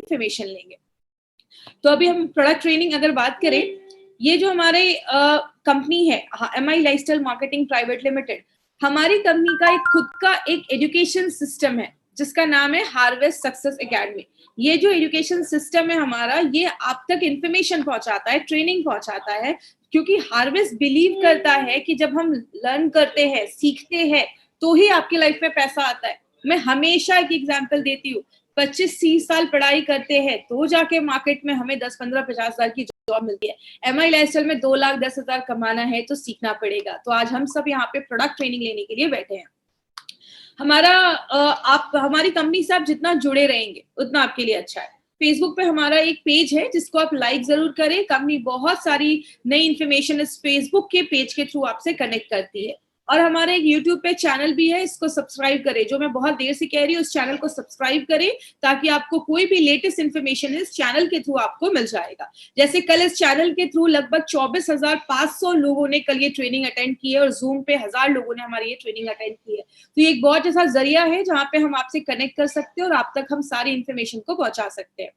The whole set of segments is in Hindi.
इन्फॉर्मेशन लेंगे। तो अभी हम प्रोडक्ट ट्रेनिंग अगर बात करें, ये जो हमारे कंपनी है MI lifestyle marketing private limited, हमारी कंपनी का एक खुद का एक एजुकेशन सिस्टम है जिसका नाम है हार्वेस्ट सक्सेस एकेडमी। ये जो एजुकेशन सिस्टम है हमारा, ये आप तक इंफॉर्मेशन पहुंचाता है, ट्रेनिंग पहुंचाता है, क्योंकि हार्वेस्ट बिलीव करता है कि जब हम लर्न करते हैं, सीखते हैं, तो ही आपकी लाइफ में पैसा आता है। मैं हमेशा एक एग्जांपल देती हूँ, 25-30 साल पढ़ाई करते हैं तो जाके मार्केट में हमें 10-15-50 हजार की जॉब मिलती है। MI लाइफस्टाइल में 2,10,000 कमाना है तो सीखना पड़ेगा। तो आज हम सब यहाँ पे प्रोडक्ट ट्रेनिंग लेने के लिए बैठे हैं। हमारी कंपनी से आप जितना जुड़े रहेंगे उतना आपके लिए अच्छा है। फेसबुक पे हमारा एक पेज है जिसको आप लाइक जरूर करें। कंपनी बहुत सारी नई इन्फॉर्मेशन इस फेसबुक के पेज के थ्रू आपसे कनेक्ट करती है। और हमारे एक यूट्यूब पे चैनल भी है, इसको सब्सक्राइब करें। जो मैं बहुत देर से कह रही हूँ, उस चैनल को सब्सक्राइब करें ताकि आपको कोई भी लेटेस्ट इन्फॉर्मेशन इस चैनल के थ्रू आपको मिल जाएगा। जैसे कल इस चैनल के थ्रू लगभग 24,500 लोगों ने कल ये ट्रेनिंग अटेंड की है और जूम पे 1000 लोगों ने हमारी ये ट्रेनिंग अटेंड की है। तो ये एक बहुत ऐसा जरिया है जहाँ पे हम आपसे कनेक्ट कर सकते हैं और आप तक हम सारी इन्फॉर्मेशन को पहुंचा सकते हैं।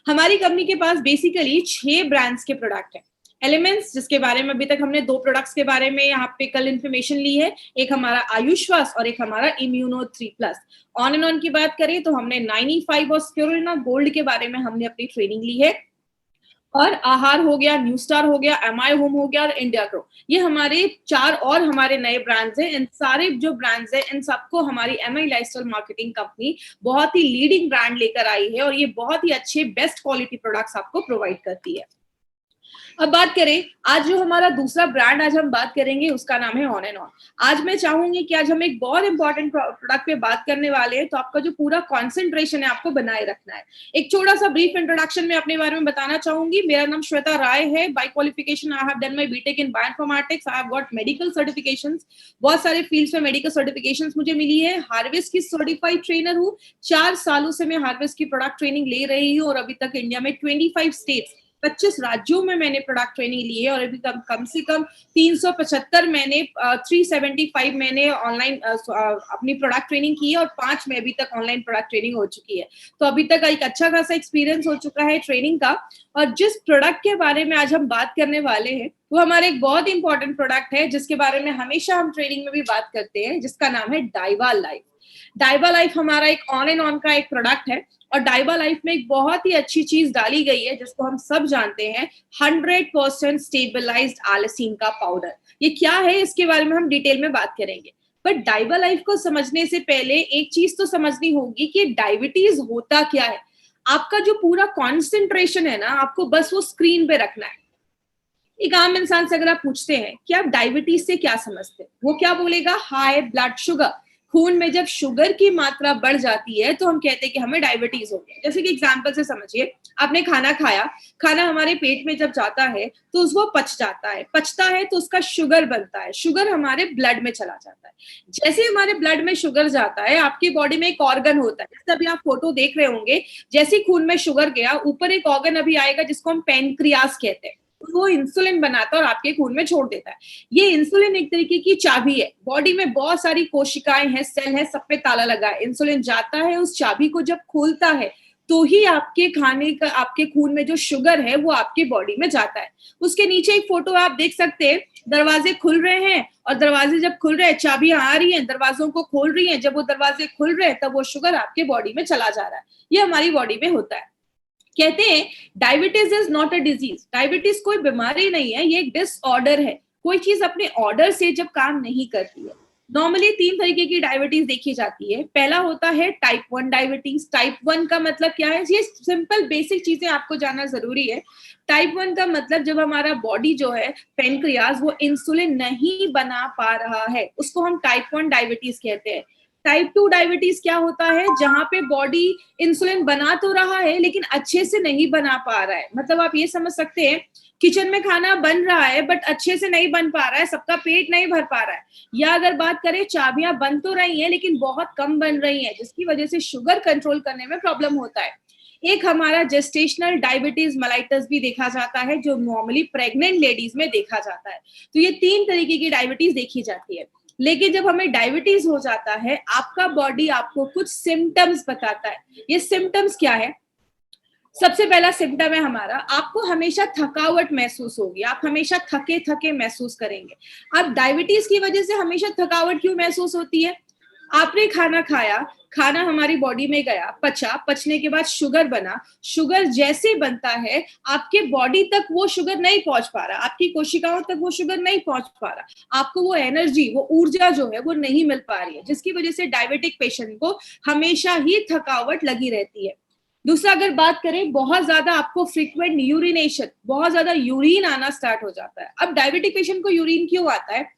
हमारी कंपनी के पास बेसिकली 6 ब्रांड्स के प्रोडक्ट हैं। एलिमेंट्स, जिसके बारे में अभी तक हमने 2 प्रोडक्ट्स के बारे में यहाँ पे कल इन्फॉर्मेशन ली है, एक हमारा आयुश्वास और एक हमारा इम्यूनो 3+। ऑन एंड ऑन की बात करें तो हमने 95 और स्पिरुलिना गोल्ड के बारे में हमने अपनी ट्रेनिंग ली है। और आहार हो गया, न्यू स्टार हो गया, MI होम हो गया और इंडिया ग्रो, ये हमारे 4 और हमारे नए ब्रांड्स हैं। इन सारे जो ब्रांड्स हैं इन सबको हमारी MI लाइफस्टाइल मार्केटिंग कंपनी बहुत ही लीडिंग ब्रांड लेकर आई है और ये बहुत ही अच्छे बेस्ट क्वालिटी प्रोडक्ट्स आपको प्रोवाइड करती है। अब बात करें, आज जो हमारा दूसरा ब्रांड आज हम बात करेंगे उसका नाम है ऑन एंड ऑन। आज मैं चाहूंगी कि आज हम एक बहुत इंपॉर्टेंट प्रोडक्ट पे बात करने वाले हैं, तो आपका जो पूरा कॉन्सेंट्रेशन है आपको बनाए रखना है। एक छोटा सा ब्रीफ इंट्रोडक्शन में अपने बारे में बताना चाहूंगी। मेरा नाम श्वेता राय है। By qualification I have done my BTech in bioinformatics. I have got medical certifications, बहुत सारे फील्ड्स में मेडिकल सर्टिफिकेशंस मुझे मिली है। हार्वेस्ट की सर्टिफाइड ट्रेनर हूँ। 4 सालों से मैं हार्वेस्ट की प्रोडक्ट ट्रेनिंग ले रही हूँ और अभी तक इंडिया में 25 स्टेट्स 25 राज्यों में मैंने प्रोडक्ट ट्रेनिंग ली है और अभी कम से कम 375 मैंने 375 मैंने ऑनलाइन अपनी प्रोडक्ट ट्रेनिंग की है और 5 में अभी तक ऑनलाइन प्रोडक्ट ट्रेनिंग हो चुकी है। तो अभी तक एक अच्छा खासा एक्सपीरियंस हो चुका है ट्रेनिंग का। और जिस प्रोडक्ट के बारे में आज हम बात करने वाले हैं वो हमारा एक बहुत इंपॉर्टेंट प्रोडक्ट है जिसके बारे में हमेशा हम ट्रेनिंग में भी बात करते हैं, जिसका नाम है डाइवा लाइफ। डाइवा लाइफ हमारा एक ऑन एंड ऑन का एक प्रोडक्ट है और डाइवा लाइफ में एक बहुत ही अच्छी चीज डाली गई है जिसको हम सब जानते हैं, 100% स्टेबलाइज्ड आलसीन का पाउडर। ये क्या है इसके बारे में हम डिटेल में बात करेंगे। बट डाइवा लाइफ को समझने से पहले एक चीज तो समझनी होगी कि डायबिटीज होता क्या है। आपका जो पूरा कॉन्सेंट्रेशन है ना, आपको बस वो स्क्रीन पे रखना है। एक आम इंसान से अगर आप पूछते हैं कि आप डायबिटीज से क्या समझते हैं, वो क्या बोलेगा? High blood sugar. खून में जब शुगर की मात्रा बढ़ जाती है तो हम कहते हैं कि हमें डायबिटीज हो गया। जैसे कि एग्जांपल से समझिए, आपने खाना खाया, खाना हमारे पेट में जब जाता है तो वो पचता है तो उसका शुगर बनता है, शुगर हमारे ब्लड में चला जाता है। जैसे हमारे ब्लड में शुगर जाता है, आपकी बॉडी में एक ऑर्गन होता है, जैसे अभी आप फोटो देख रहे होंगे, जैसे खून में शुगर गया, ऊपर एक ऑर्गन अभी आएगा जिसको हम पेनक्रियास कहते हैं। वो इंसुलिन बनाता है और आपके खून में छोड़ देता है। ये इंसुलिन एक तरीके की चाबी है। बॉडी में बहुत सारी कोशिकाएं हैं, सेल है, सब पे ताला लगा है। इंसुलिन जाता है, उस चाबी को जब खोलता है तो ही आपके खाने का, आपके खून में जो शुगर है वो आपके बॉडी में जाता है। उसके नीचे एक फोटो आप देख सकते हैं, दरवाजे खुल रहे हैं और दरवाजे जब खुल रहे हैं, चाबियां आ रही हैं, दरवाजों को खोल रही हैं। जब वो दरवाजे खुल रहे हैं तब वो शुगर आपके बॉडी में चला जा रहा है। ये हमारी बॉडी में होता है। कहते हैं diabetes is not a disease. Diabetes कोई बीमारी नहीं है, ये एक डिसऑर्डर है। कोई चीज अपने ऑर्डर से जब काम नहीं करती है। नॉर्मली 3 तरीके की डायबिटीज देखी जाती है। पहला होता है टाइप 1 डायबिटीज। टाइप 1 का मतलब क्या है? ये सिंपल बेसिक चीजें आपको जानना जरूरी है। टाइप 1 का मतलब जब हमारा बॉडी जो है, पेनक्रियाज, वो इंसुलिन नहीं बना पा रहा है, उसको हम टाइप 1 डायबिटीज कहते हैं। टाइप 2 डायबिटीज क्या होता है? जहां पे बॉडी इंसुलिन बना तो रहा है लेकिन अच्छे से नहीं बना पा रहा है। मतलब आप ये समझ सकते हैं, किचन में खाना बन रहा है बट अच्छे से नहीं बन पा रहा है, सबका पेट नहीं भर पा रहा है। या अगर बात करें, चाबियां बन तो रही हैं लेकिन बहुत कम बन रही हैं, जिसकी वजह से शुगर कंट्रोल करने में प्रॉब्लम होता है। एक हमारा जेस्टेशनल डायबिटीज मेलाइटस भी देखा जाता है, जो नॉर्मली प्रेग्नेंट लेडीज में देखा जाता है। तो ये 3 तरीके की डायबिटीज देखी जाती है। लेकिन जब हमें डायबिटीज हो जाता है, आपका बॉडी आपको कुछ सिम्टम्स बताता है। ये सिम्टम्स क्या है? सबसे पहला सिम्टम है हमारा, आपको हमेशा थकावट महसूस होगी, आप हमेशा थके थके महसूस करेंगे। अब डायबिटीज की वजह से हमेशा थकावट क्यों महसूस होती है? आपने खाना खाया, खाना हमारी बॉडी में गया, पचा, पचने के बाद शुगर बना, शुगर जैसे बनता है आपके बॉडी तक वो शुगर नहीं पहुंच पा रहा, आपकी कोशिकाओं तक वो शुगर नहीं पहुंच पा रहा, आपको वो एनर्जी, वो ऊर्जा जो है वो नहीं मिल पा रही है, जिसकी वजह से डायबिटिक पेशेंट को हमेशा ही थकावट लगी रहती है। दूसरा, अगर बात करें, बहुत ज्यादा आपको फ्रीक्वेंट यूरिनेशन, बहुत ज्यादा यूरिन आना स्टार्ट हो जाता है। अब डायबिटिक पेशेंट को यूरिन क्यों आता है?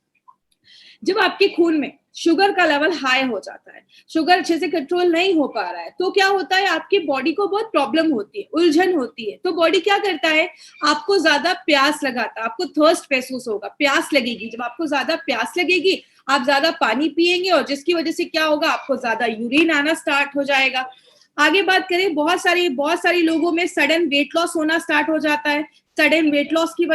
जब आपके खून में शुगर का लेवल हाई हो जाता है, शुगर अच्छे से कंट्रोल नहीं हो पा रहा है, तो क्या होता है, आपकी बॉडी को बहुत प्रॉब्लम होती है, उलझन होती है। तो बॉडी क्या करता है, आपको ज्यादा प्यास लगाता है, आपको थर्स्ट महसूस होगा, प्यास लगेगी। जब आपको ज्यादा प्यास लगेगी, आप ज्यादा पानी पिएंगे और जिसकी वजह से क्या होगा, आपको ज्यादा यूरिन आना स्टार्ट हो जाएगा। आगे बात करें, बहुत सारी लोगों में सडन वेट लॉस होना स्टार्ट हो जाता है। सडन वेट लॉस की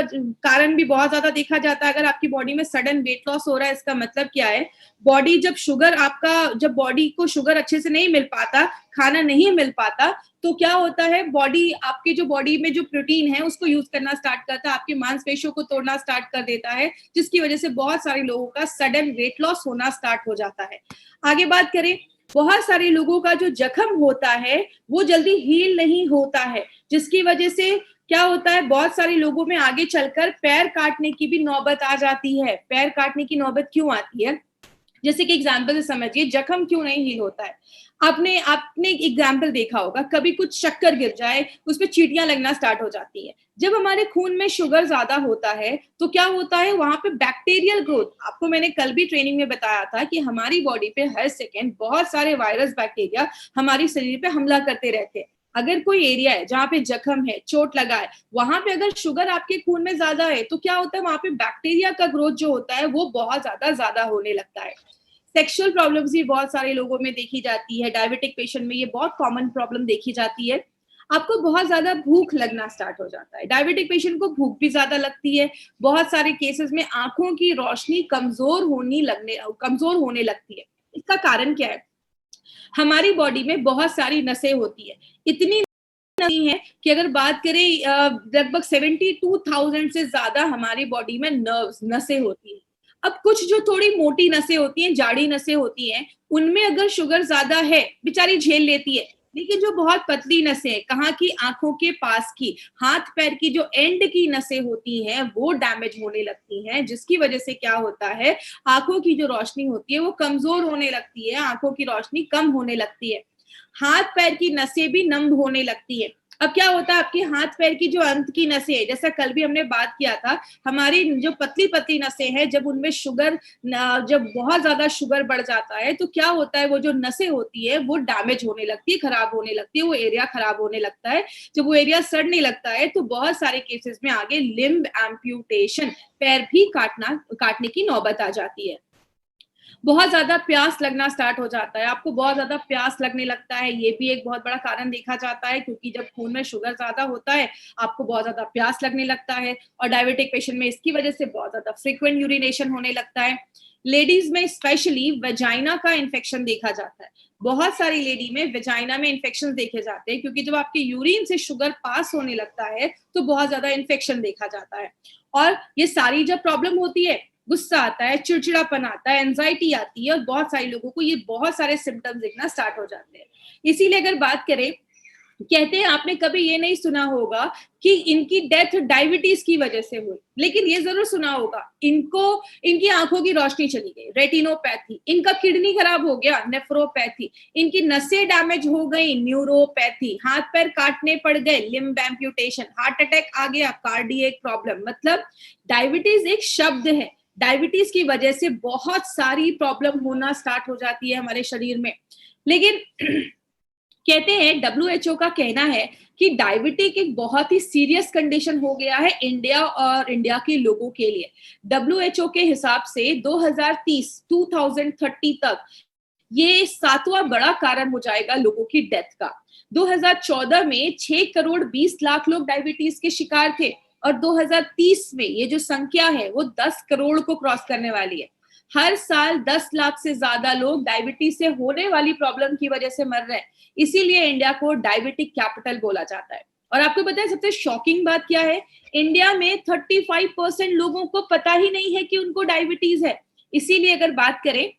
कारण भी बहुत ज्यादा देखा जाता है। अगर आपकी बॉडी में सडन वेट लॉस हो रहा है, इसका मतलब क्या है, बॉडी जब बॉडी को शुगर अच्छे से नहीं मिल पाता, खाना नहीं मिल पाता, तो क्या होता है, बॉडी आपके जो बॉडी में जो प्रोटीन है उसको यूज करना स्टार्ट करता है, आपकी मांसपेशियों को तोड़ना स्टार्ट कर देता है, जिसकी वजह से बहुत सारे लोगों का सडन वेट लॉस होना स्टार्ट हो जाता है। आगे बात करें, बहुत सारे लोगों का जो जख्म होता है वो जल्दी हील नहीं होता है, जिसकी वजह से क्या होता है, बहुत सारे लोगों में आगे चलकर पैर काटने की भी नौबत आ जाती है। पैर काटने की नौबत क्यों आती है? जैसे कि एग्जाम्पल से समझिए, जख्म क्यों नहीं हील होता है। आपने आपने एग्जाम्पल देखा होगा, कभी कुछ शक्कर गिर जाए, उस पर चींटियां लगना स्टार्ट हो जाती है। जब हमारे खून में शुगर ज्यादा होता है तो क्या होता है, वहां पे बैक्टीरियल ग्रोथ, आपको मैंने कल भी ट्रेनिंग में बताया था कि हमारी बॉडी पे हर सेकेंड बहुत सारे वायरस बैक्टीरिया हमारी शरीर पे हमला करते रहते हैं। अगर कोई एरिया है जहाँ पे जख्म है, चोट लगा है, वहां पे अगर शुगर आपके खून में ज्यादा है तो क्या होता है, वहां पे बैक्टीरिया का ग्रोथ जो होता है वो बहुत ज्यादा होने लगता है। सेक्सुअल प्रॉब्लम्स भी बहुत सारे लोगों में देखी जाती है। डायबिटिक पेशेंट में ये बहुत कॉमन प्रॉब्लम देखी जाती है। आपको बहुत ज्यादा भूख लगना स्टार्ट हो जाता है। डायबिटिक पेशेंट को भूख भी ज्यादा लगती है। बहुत सारे केसेस में आंखों की रोशनी कमजोर होने लगती है। इसका कारण क्या है? हमारी बॉडी में बहुत सारी नसें होती है, इतनी नहीं है कि अगर बात करें, लगभग 72,000 से ज्यादा हमारी बॉडी में नर्व्स, नसें होती है। अब कुछ जो थोड़ी मोटी नसें होती हैं, जाड़ी नसें होती हैं, उनमें अगर शुगर ज्यादा है, बेचारी झेल लेती है। लेकिन जो बहुत पतली नसें हैं, कहाँ की, आंखों के पास की, हाथ पैर की जो एंड की नसें होती हैं, वो डैमेज होने लगती हैं, जिसकी वजह से क्या होता है, आंखों की जो रोशनी होती है वो कमजोर होने लगती है, आंखों की रोशनी कम होने लगती है। हाथ पैर की नसें भी नम होने लगती है। अब क्या होता है, आपके हाथ पैर की जो अंत की नसें है, जैसा कल भी हमने बात किया था, हमारी जो पतली पतली नसें हैं, जब उनमें जब बहुत ज्यादा शुगर बढ़ जाता है तो क्या होता है, वो जो नसें होती है वो डैमेज होने लगती है, खराब होने लगती है, वो एरिया खराब होने लगता है। जब वो एरिया सड़ने लगता है तो बहुत सारे केसेस में आगे लिम्ब एम्प्यूटेशन, पैर भी काटने की नौबत आ जाती है। बहुत ज्यादा प्यास लगना स्टार्ट हो जाता है, आपको बहुत ज्यादा प्यास लगने लगता है, ये भी एक बहुत बड़ा कारण देखा जाता है, क्योंकि जब खून में शुगर ज्यादा होता है आपको बहुत ज्यादा प्यास लगने लगता है। और डायबिटिक पेशेंट में इसकी वजह से बहुत ज्यादा फ्रीक्वेंट यूरिनेशन होने लगता है। लेडीज में स्पेशली वेजाइना का इन्फेक्शन देखा जाता है। बहुत सारी लेडी में वेजाइना में इन्फेक्शन देखे जाते हैं, क्योंकि जब आपके यूरिन से शुगर पास होने लगता है तो बहुत ज्यादा इन्फेक्शन देखा जाता है। और ये सारी जब प्रॉब्लम होती है, गुस्सा आता है, चिड़चिड़ापन आता है, एंजाइटी आती है, और बहुत सारे लोगों को ये बहुत सारे सिम्टम्स दिखना स्टार्ट हो जाते हैं। इसीलिए अगर बात करें, कहते हैं, आपने कभी ये नहीं सुना होगा कि इनकी डेथ डायबिटीज की वजह से हुई, लेकिन ये जरूर सुना होगा, इनकी आंखों की रोशनी चली गई, रेटिनोपैथी, इनका किडनी खराब हो गया, नेफ्रोपैथी, इनकी नसें डैमेज हो गई, न्यूरोपैथी, हाथ पैर काटने पड़ गए, लिम्ब एम्प्यूटेशन, हार्ट अटैक आ गया, कार्डियक प्रॉब्लम। मतलब डायबिटीज एक शब्द है, डायबिटीज की वजह से बहुत सारी प्रॉब्लम होना स्टार्ट हो जाती है हमारे शरीर में। लेकिन कहते हैं, WHO का कहना है कि डायबिटिक एक बहुत ही सीरियस कंडीशन हो गया है इंडिया के लोगों के लिए। WHO के हिसाब से 2030 तक ये 7वां बड़ा कारण हो जाएगा लोगों की डेथ का। 2014 में 6 करोड़ 20 लाख लोग डायबिटीज के शिकार थे, और 2030 में ये जो संख्या है वो 10 करोड़ को क्रॉस करने वाली है। हर साल 10 लाख से ज्यादा लोग डायबिटीज से होने वाली प्रॉब्लम की वजह से मर रहे हैं। इसीलिए इंडिया को डायबिटिक कैपिटल बोला जाता है। और आपको पता है सबसे शॉकिंग बात क्या है? इंडिया में 35% लोगों को पता ही नहीं है कि उनको डायबिटीज है। इसीलिए अगर बात करें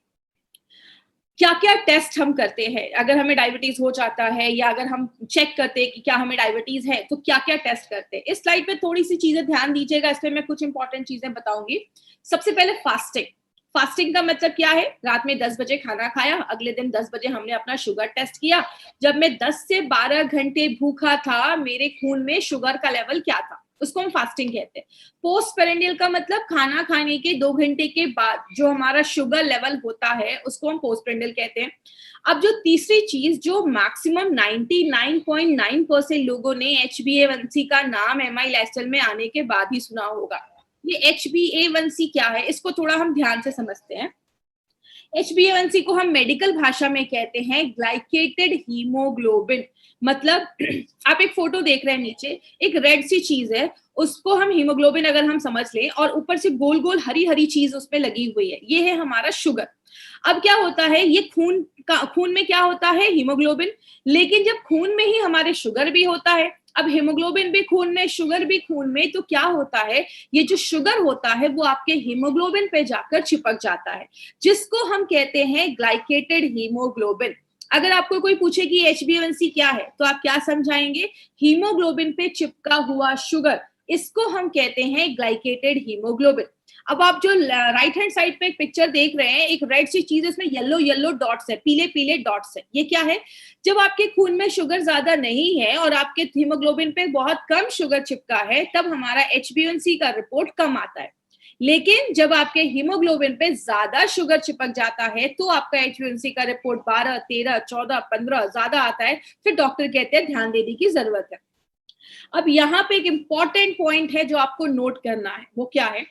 क्या क्या टेस्ट हम करते हैं अगर हमें डायबिटीज हो जाता है, या अगर हम चेक करते हैं कि क्या हमें डायबिटीज है, तो क्या क्या टेस्ट करते हैं। इस स्लाइड पे थोड़ी सी चीजें ध्यान दीजिएगा, इसमें मैं कुछ इंपॉर्टेंट चीजें बताऊंगी। सबसे पहले फास्टिंग। फास्टिंग का मतलब क्या है? रात में 10 बजे खाना खाया, अगले दिन 10 बजे हमने अपना शुगर टेस्ट किया। जब मैं 10 से 12 घंटे भूखा था, मेरे खून में शुगर का लेवल क्या था, उसको हम फास्टिंग कहते हैं। पोस्ट पेरेंडियल का मतलब खाना खाने के 2 घंटे के बाद जो हमारा शुगर लेवल होता है, उसको हम पोस्ट पेरेंडियल कहते हैं। अब जो तीसरी चीज, जो मैक्सिमम 99.9% लोगों ने HbA1c का नाम MI लाइफस्टाइल में आने के बाद ही सुना होगा। ये HbA1c क्या है, इसको थोड़ा हम ध्यान से समझते हैं। HbA1c को हम मेडिकल भाषा में कहते हैं ग्लाइकेटेड हीमोग्लोबिन। मतलब आप एक फोटो देख रहे हैं, नीचे एक रेड सी चीज है, उसको हम हीमोग्लोबिन अगर हम समझ लें, और ऊपर से गोल गोल हरी हरी चीज उसपे लगी हुई है, ये है हमारा शुगर। अब क्या होता है, ये खून में क्या होता है? हीमोग्लोबिन। लेकिन जब खून में ही हमारे शुगर भी होता है, अब हीमोग्लोबिन भी खून में, शुगर भी खून में, तो क्या होता है, ये जो शुगर होता है वो आपके हीमोग्लोबिन पे जाकर चिपक जाता है, जिसको हम कहते हैं ग्लाइकेटेड हीमोग्लोबिन। अगर आपको कोई पूछे कि HbA1c क्या है, तो आप क्या समझाएंगे? हीमोग्लोबिन पे चिपका हुआ शुगर, इसको हम कहते हैं ग्लाइकेटेड हीमोग्लोबिन। अब आप जो राइट हैंड साइड पे एक पिक्चर देख रहे हैं, एक रेड सी चीज, इसमें येलो येलो डॉट्स है, पीले पीले डॉट्स है, ये क्या है? जब आपके खून में शुगर ज्यादा नहीं है और आपके हीमोग्लोबिन पे बहुत कम शुगर चिपका है, तब हमारा HbA1c का रिपोर्ट कम आता है। लेकिन जब आपके हीमोग्लोबिन पे ज्यादा शुगर चिपक जाता है, तो आपका HbA1c का रिपोर्ट 12, 13, 14, 15 ज्यादा आता है। फिर डॉक्टर कहते हैं ध्यान देने की जरूरत है। अब यहाँ पे एक इंपॉर्टेंट पॉइंट है जो आपको नोट करना है, वो क्या है?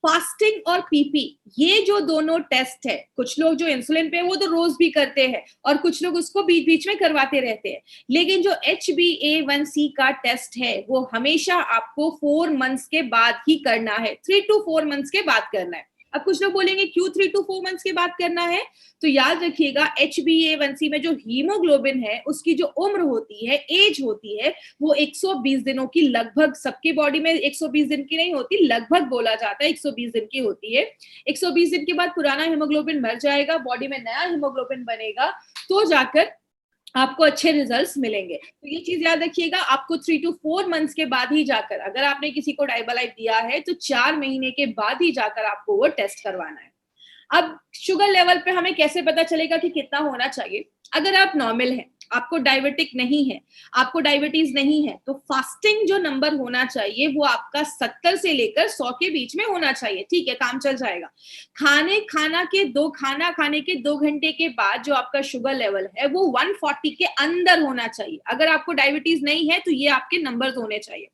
फास्टिंग और पीपी, ये जो दोनों टेस्ट है, कुछ लोग जो इंसुलिन पे वो तो रोज भी करते हैं, और कुछ लोग उसको बीच बीच में करवाते रहते हैं। लेकिन जो HbA1c का टेस्ट है, वो हमेशा आपको 4 मंथ्स के बाद ही करना है, 3 to 4 मंथ्स के बाद करना है। अब कुछ लोग बोलेंगे क्यों 3 to 4 मंथ्स के बाद करना है? तो याद रखिएगा, HbA1c में जो हीमोग्लोबिन है, उसकी जो उम्र होती है, एज होती है, वो 120 दिनों की, लगभग सबके बॉडी में 120 दिन की नहीं होती, लगभग बोला जाता है 120 दिन की होती है। 120 दिन के बाद पुराना हीमोग्लोबिन मर जाएगा, बॉडी में नया हीमोग्लोबिन बनेगा, तो जाकर आपको अच्छे रिजल्ट्स मिलेंगे। तो ये चीज याद रखिएगा, आपको 3 to 4 मंथ्स के बाद ही जाकर, अगर आपने किसी को डाइबालाइफ दिया है, तो 4 महीने के बाद ही जाकर आपको वो टेस्ट करवाना है। अब शुगर लेवल पे हमें कैसे पता चलेगा कि कितना होना चाहिए? अगर आप नॉर्मल हैं, आपको डायबिटिक नहीं है, आपको डायबिटीज नहीं है, तो फास्टिंग जो नंबर होना चाहिए वो आपका 70 से लेकर 100 के बीच में होना चाहिए। ठीक है, काम चल जाएगा। खाना खाने के 2 घंटे के बाद जो आपका शुगर लेवल है वो 140 के अंदर होना चाहिए। अगर आपको डायबिटीज नहीं है तो ये आपके नंबर्स होने चाहिए।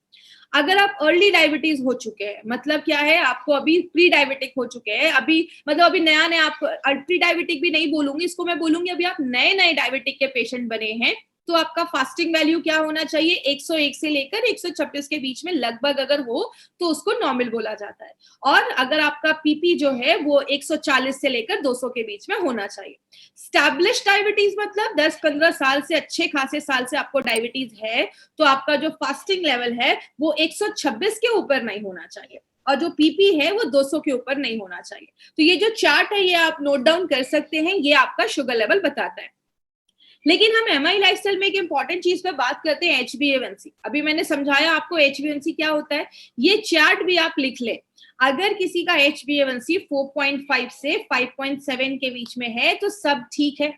अगर आप अर्ली डायबिटीज हो चुके हैं, मतलब क्या है, आपको अभी प्री डायबिटिक हो चुके हैं, अभी मतलब अभी नया नया, आप प्री डायबिटिक भी नहीं बोलूंगी, इसको मैं बोलूंगी अभी आप नए नए डायबिटिक के पेशेंट बने हैं, तो आपका फास्टिंग वैल्यू क्या होना चाहिए? 101 से लेकर 126 के बीच में लगभग अगर हो तो उसको नॉर्मल बोला जाता है। और अगर आपका पीपी जो है वो 140 से लेकर 200 के बीच में होना चाहिए। स्टैब्लिश डायबिटीज मतलब 10-15 साल से, अच्छे खासे साल से आपको डायबिटीज है, तो आपका जो फास्टिंग लेवल है वो 126 के ऊपर नहीं होना चाहिए, और जो पीपी है वो 200 के ऊपर नहीं होना चाहिए। तो ये जो चार्ट है, ये आप नोट डाउन कर सकते हैं, ये आपका शुगर लेवल बताता है। लेकिन हम MI लाइफस्टाइल में एक इंपॉर्टेंट चीज पे बात करते हैं, HbA1c। अभी मैंने समझाया आपको HbA1c क्या होता है, ये चार्ट भी आप लिख ले। अगर किसी का HbA1c 4.5 से 5.7 के बीच में है तो सब ठीक है,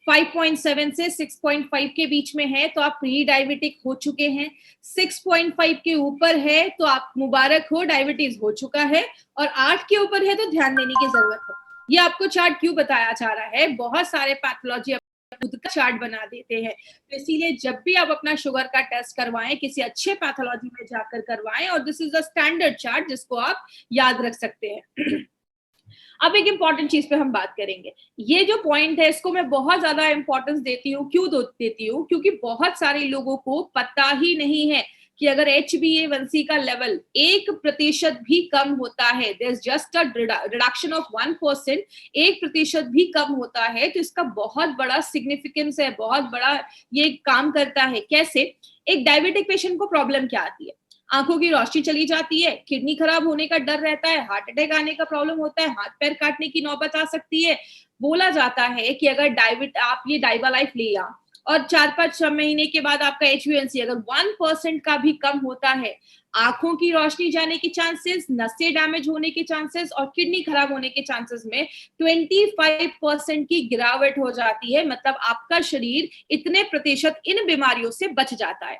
5.7 से 6.5 के बीच में है तो आप प्री डायबिटिक हो चुके हैं, 6.5 के ऊपर है तो आप मुबारक हो, डायबिटीज हो चुका है, और 8 के ऊपर है तो ध्यान देने की जरूरत है। ये आपको चार्ट क्यों बताया जा रहा है? बहुत सारे पैथोलॉजी खुद का चार्ट बना देते हैं, तो इसीलिए जब भी आप अपना शुगर का टेस्ट करवाएं, किसी अच्छे पैथोलॉजी में जाकर करवाएं, और this is a standard chart जिसको आप याद रख सकते हैं। अब एक इंपॉर्टेंट चीज पे हम बात करेंगे। ये जो पॉइंट है, इसको मैं बहुत ज्यादा इंपॉर्टेंस देती हूँ। क्यों देती हूँ? क्योंकि बहुत सारे लोगों को पता ही नहीं है कि अगर HbA1c का लेवल 1% भी कम होता है, there is just a reduction of 1%, 1% भी कम होता है, तो इसका बहुत बड़ा सिग्निफिकेंस है, बहुत बड़ा ये काम करता है। कैसे? एक डायबिटिक पेशेंट को प्रॉब्लम क्या आती है? आंखों की रोशनी चली जाती है, किडनी खराब होने का डर रहता है, हार्ट अटैक आने का प्रॉब्लम होता है, हाथ पैर काटने की नौबत आ सकती है। बोला जाता है कि अगर आप ये डाइवा लाइफ लिया और 4-5 महीने के बाद आपका HbA1c अगर 1% का भी कम होता है, आंखों की रोशनी जाने के चांसेस, नसें डैमेज होने के चांसेस और किडनी खराब होने के चांसेस में 25% की गिरावट हो जाती है। मतलब आपका शरीर इतने प्रतिशत इन बीमारियों से बच जाता है।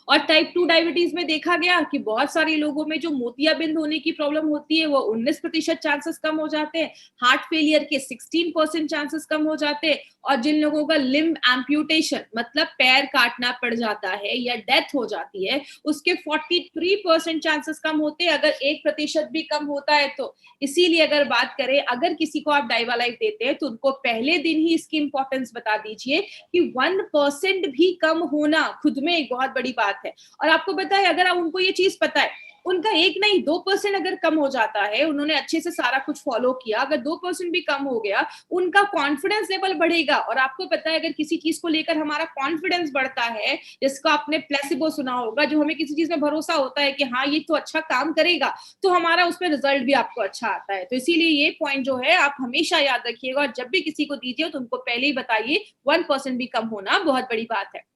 और टाइप 2 डायबिटीज में देखा गया कि बहुत सारे लोगों में जो मोतियाबिंद होने की प्रॉब्लम होती है वो 19% चांसेस कम हो जाते हैं, हार्ट फेलियर के 16% चांसेस कम हो जाते हैं, और जिन लोगों का लिम्ब एम्प्यूटेशन मतलब पैर काटना पड़ जाता है या डेथ हो जाती है, उसके 43% चांसेस कम होते हैं अगर 1% भी कम होता है तो। इसीलिए अगर बात करें, अगर किसी को आप डाइवा लाइफ देते हैं तो उनको पहले दिन ही इसकी इंपॉर्टेंस बता दीजिए कि 1% भी कम होना खुद में एक बहुत बड़ी बात है। और आपको पता है, अगर उनको ये चीज पता है, उनका 1 नहीं 2% अगर कम हो जाता है, उन्होंने अच्छे से सारा कुछ फॉलो किया, अगर 2% भी कम हो गया, उनका कॉन्फिडेंस लेवल बढ़ेगा। और आपको पता है, अगर किसी चीज को लेकर हमारा कॉन्फिडेंस बढ़ता है, जिसको आपने प्लेसिबो सुना होगा, जो हमें किसी चीज में भरोसा होता है कि हाँ ये तो अच्छा काम करेगा, तो हमारा उसमें रिजल्ट भी आपको अच्छा आता है। तो इसीलिए ये पॉइंट जो है आप हमेशा याद रखिएगा, और जब भी किसी को दीजिए तो उनको पहले ही बताइए 1% भी कम होना बहुत बड़ी बात है।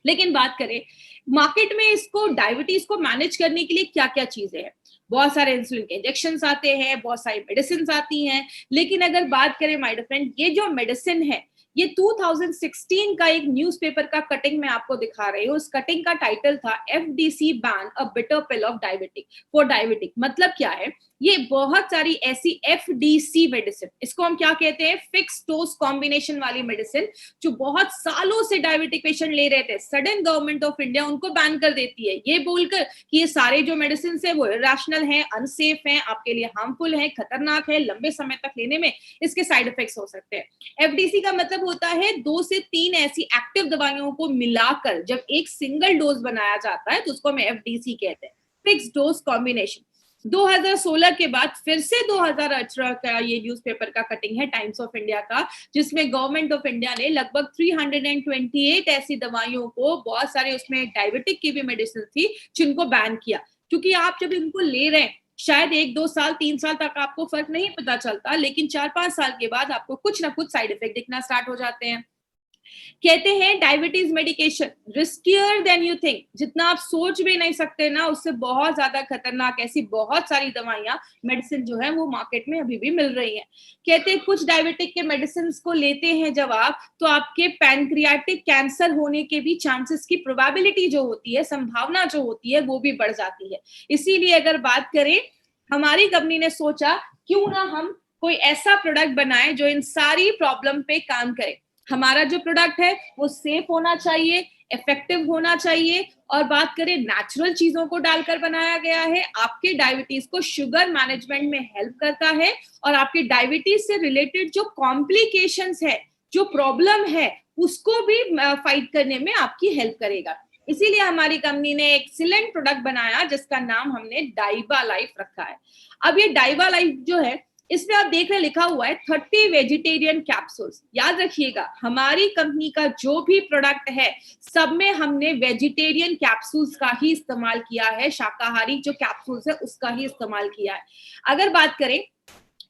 लेकिन बात करें मार्केट में इसको डायबिटीज को मैनेज करने के लिए क्या क्या चीजें हैं। बहुत सारे इंसुलिन के इंजेक्शन आते हैं, बहुत सारी मेडिसिन आती हैं, लेकिन अगर बात करें माय फ्रेंड, ये जो मेडिसिन है ये 2016 का एक न्यूज़पेपर का कटिंग मैं आपको दिखा रही हूँ। उस कटिंग का टाइटल था FDC ban a bitter pill of diabetic for diabetic. मतलब क्या है, ये बहुत सारी ऐसी FDC मेडिसिन, इसको हम क्या कहते हैं, फिक्स डोज कॉम्बिनेशन वाली मेडिसिन, जो बहुत सालों से डायबिटिक पेशेंट ले रहे थे, सडन गवर्नमेंट ऑफ इंडिया उनको बैन कर देती है, ये बोलकर कि ये सारे जो मेडिसिन है वो इरेशनल हैं, अनसेफ हैं, आपके लिए हार्मफुल हैं, खतरनाक है, लंबे समय तक लेने में इसके साइड इफेक्ट्स हो सकते हैं। FDC का मतलब होता है 2 से 3 ऐसी एक्टिव दवाइयों को मिलाकर जब एक सिंगल डोज बनाया जाता है तो उसको हम FDC कहते हैं, फिक्स डोज कॉम्बिनेशन। 2016 के बाद फिर से 2018 का ये न्यूज़पेपर का कटिंग है टाइम्स ऑफ इंडिया का, जिसमें गवर्नमेंट ऑफ इंडिया ने लगभग 328 ऐसी दवाइयों को, बहुत सारे उसमें डायबिटिक की भी मेडिसिन थी, जिनको बैन किया। क्योंकि आप जब इनको ले रहे हैं, शायद 1-2 साल 3 साल तक आपको फर्क नहीं पता चलता, लेकिन 4-5 साल के बाद आपको कुछ ना कुछ साइड इफेक्ट दिखना स्टार्ट हो जाते हैं। कहते हैं diabetes medication riskier than you think, जितना आप सोच भी नहीं सकते ना, उससे बहुत ज्यादा खतरनाक ऐसी बहुत सारी दवाइयां, मेडिसिन जो है वो मार्केट में अभी भी मिल रही हैं। कहते हैं कुछ डायबिटिक के मेडिसिन को लेते हैं जब आप, तो आपके पैनक्रियाटिक कैंसर होने के भी चांसेस की प्रोबेबिलिटी जो होती है, संभावना जो होती है, वो भी बढ़ जाती है। इसीलिए अगर बात करें, हमारी कंपनी ने सोचा क्यों ना हम कोई ऐसा प्रोडक्ट बनाए जो इन सारी प्रॉब्लम पे काम करे। हमारा जो प्रोडक्ट है वो सेफ होना चाहिए, इफेक्टिव होना चाहिए, और बात करें नेचुरल चीजों को डालकर बनाया गया है, आपके डायबिटीज को शुगर मैनेजमेंट में हेल्प करता है, और आपके डायबिटीज से रिलेटेड जो कॉम्प्लिकेशंस है, जो प्रॉब्लम है, उसको भी फाइट करने में आपकी हेल्प करेगा। इसीलिए हमारी कंपनी ने एक एक्सीलेंट प्रोडक्ट बनाया जिसका नाम हमने डाइवा लाइफ रखा है। अब ये डाइवा लाइफ जो है, इसमें आप देख रहे लिखा हुआ है 30 वेजिटेरियन कैप्सूल्स। याद रखिएगा, हमारी कंपनी का जो भी प्रोडक्ट है सब में हमने वेजिटेरियन कैप्सूल्स का ही इस्तेमाल किया है, शाकाहारी जो कैप्सूल्स है उसका ही इस्तेमाल किया है। अगर बात करें,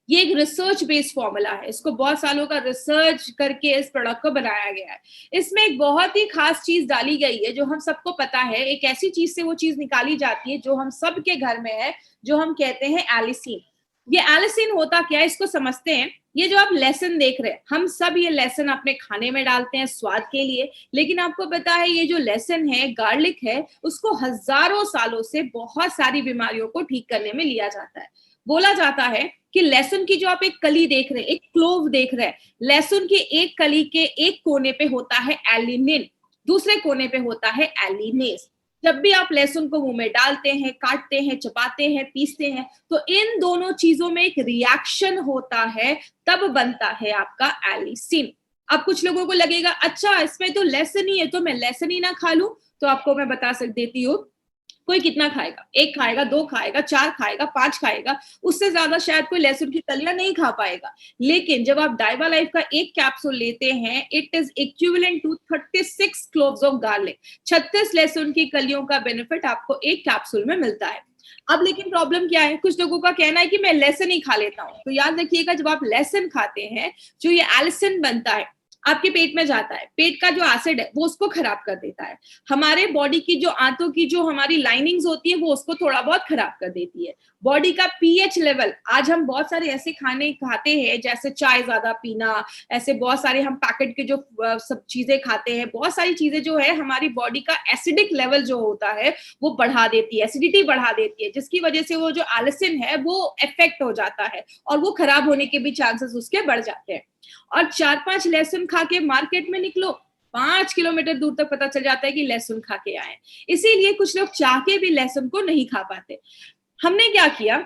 ये एक रिसर्च बेस्ड फॉर्मूला है, इसको बहुत सालों का रिसर्च करके इस प्रोडक्ट को बनाया गया है। इसमें एक बहुत ही खास चीज डाली गई है जो हम सबको पता है, एक ऐसी चीज से वो चीज निकाली जाती है जो हम सबके घर में है, जो हम कहते हैं एलिसिन। ये एलिसिन होता क्या है, इसको समझते हैं। ये जो आप लहसुन देख रहे हैं, हम सब ये लहसुन अपने खाने में डालते हैं स्वाद के लिए, लेकिन आपको पता है ये जो लहसुन है, गार्लिक है, उसको हजारों सालों से बहुत सारी बीमारियों को ठीक करने में लिया जाता है। बोला जाता है कि लहसुन की जो आप एक कली देख रहे हैं, एक क्लोव देख रहे हैं, लहसुन की एक कली के एक कोने पे होता है एलिनिन, दूसरे कोने पे होता है एलिनेस। जब भी आप लहसुन को मुंह में डालते हैं, काटते हैं, चबाते हैं, पीसते हैं, तो इन दोनों चीजों में एक रिएक्शन होता है, तब बनता है आपका एलिसिन। अब कुछ लोगों को लगेगा अच्छा इसमें तो लहसुन ही है, तो मैं लहसुन ही ना खा लूं, तो आपको मैं बता देती हूँ, कोई कितना खाएगा, 1 खाएगा, 2 खाएगा, 4 खाएगा, 5 खाएगा, उससे ज्यादा शायद कोई लहसुन की कलियां नहीं खा पाएगा। लेकिन जब आप डाइबा लाइफ का एक कैप्सूल लेते हैं, it is equivalent to 36 cloves of garlic. 36 लहसुन की कलियों का बेनिफिट आपको एक कैप्सूल में मिलता है। अब लेकिन प्रॉब्लम क्या है, कुछ लोगों का कहना है कि मैं लहसुन ही खा लेता हूँ। तो याद रखिएगा, जब आप लहसुन खाते हैं, जो ये एलिसिन बनता है आपके पेट में जाता है, पेट का जो एसिड है वो उसको खराब कर देता है। हमारे बॉडी की जो आंतों की जो हमारी लाइनिंग्स होती है वो उसको थोड़ा बहुत खराब कर देती है। बॉडी का पीएच लेवल, आज हम बहुत सारे ऐसे खाने खाते हैं जैसे चाय ज्यादा पीना, ऐसे बहुत सारे हम पैकेट के जो सब चीजें खाते हैं, बहुत सारी चीजें जो है हमारी बॉडी का एसिडिक लेवल जो होता है वो बढ़ा देती है, एसिडिटी बढ़ा देती है, जिसकी वजह से वो जो एलिसिन है वो इफेक्ट हो जाता है और वो खराब होने के भी चांसेस उसके बढ़ जाते हैं। और 4-5 लहसुन खा के मार्केट में निकलो, 5 किलोमीटर दूर तक पता चल जाता है कि लहसुन खा के आए। इसीलिए कुछ लोग चाह के भी लहसुन को नहीं खा पाते। हमने क्या किया,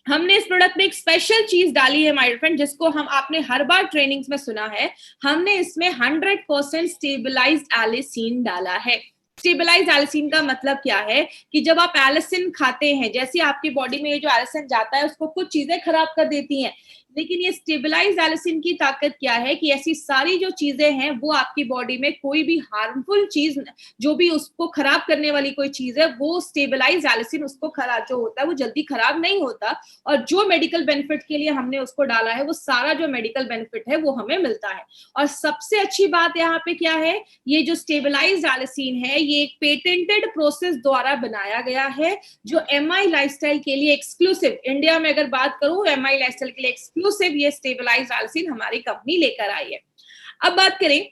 हमने इस प्रोडक्ट में एक स्पेशल चीज डाली है माय फ्रेंड, जिसको हम आपने हर बार ट्रेनिंग्स में सुना है। हमने इसमें 100% स्टेबलाइज्ड एलिसिन डाला है। स्टेबलाइज एलिसिन का मतलब क्या है कि जब आप एलिसिन खाते हैं, जैसे आपकी बॉडी में ये जो एलिसिन जाता है उसको कुछ चीजें खराब कर देती हैं, लेकिन ये स्टेबलाइज एलिसिन की ताकत क्या है कि ऐसी सारी जो चीजें हैं वो आपकी बॉडी में कोई भी हार्मफुल चीज, जो भी उसको खराब करने वाली कोई चीज है, वो स्टेबलाइज एलिसिन उसको खराब जो होता है वो जल्दी खराब नहीं होता। और जो मेडिकल बेनिफिट के लिए हमने उसको डाला है वो सारा जो मेडिकल बेनिफिट है वो हमें मिलता है। और सबसे अच्छी बात यहाँ पे क्या है, ये जो स्टेबलाइज एलिसिन है ये एक पेटेंटेड प्रोसेस द्वारा बनाया गया है, जो एमआई लाइफस्टाइल के लिए एक्सक्लूसिव, इंडिया में अगर बात करूं एमआई लाइफस्टाइल के लिए एक्सक्लूसिव ये स्टेबलाइज एलिसिन हमारी कंपनी लेकर आई है। अब बात करें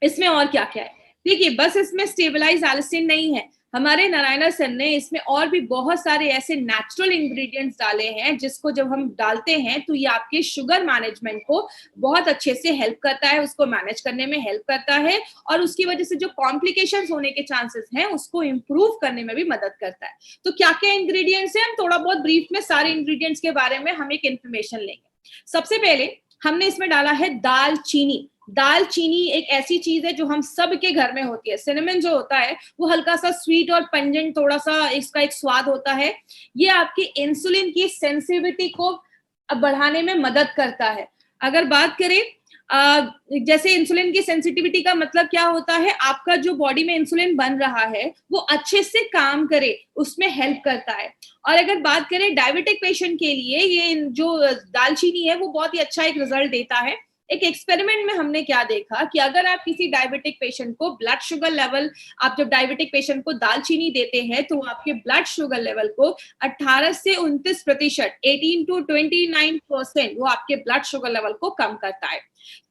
इसमें और क्या क्या है। देखिए, बस इसमें स्टेबलाइज एलिसिन नहीं है, हमारे नारायणा सर ने इसमें और भी बहुत सारे ऐसे नेचुरल इंग्रेडिएंट्स डाले हैं जिसको जब हम डालते हैं तो ये आपके शुगर मैनेजमेंट को बहुत अच्छे से हेल्प करता है, उसको मैनेज करने में हेल्प करता है और उसकी वजह से जो कॉम्प्लिकेशंस होने के चांसेस हैं उसको इंप्रूव करने में भी मदद करता है। तो क्या क्या इंग्रेडिएंट्स हैं, हम थोड़ा बहुत ब्रीफ में सारे इंग्रेडिएंट्स के बारे में हम एक इन्फॉर्मेशन लेंगे। सबसे पहले हमने इसमें डाला है दालचीनी। दालचीनी एक ऐसी चीज है जो हम सब के घर में होती है। सिनेमन जो होता है वो हल्का सा स्वीट और पंजेंट, थोड़ा सा इसका एक स्वाद होता है। ये आपकी इंसुलिन की सेंसिटिविटी को बढ़ाने में मदद करता है। अगर बात करें जैसे इंसुलिन की सेंसिटिविटी का मतलब क्या होता है, आपका जो बॉडी में इंसुलिन बन रहा है वो अच्छे से काम करे, उसमें हेल्प करता है। और अगर बात करें डायबिटिक पेशेंट के लिए ये जो दालचीनी है वो बहुत ही अच्छा एक रिजल्ट देता है। एक एक्सपेरिमेंट में हमने क्या देखा कि अगर आप किसी डायबिटिक पेशेंट को ब्लड शुगर लेवल, आप जब डायबिटिक पेशेंट को दालचीनी देते हैं तो आपके ब्लड शुगर लेवल को 18 से 29%, 18 to 29% वो आपके ब्लड शुगर लेवल को कम करता है।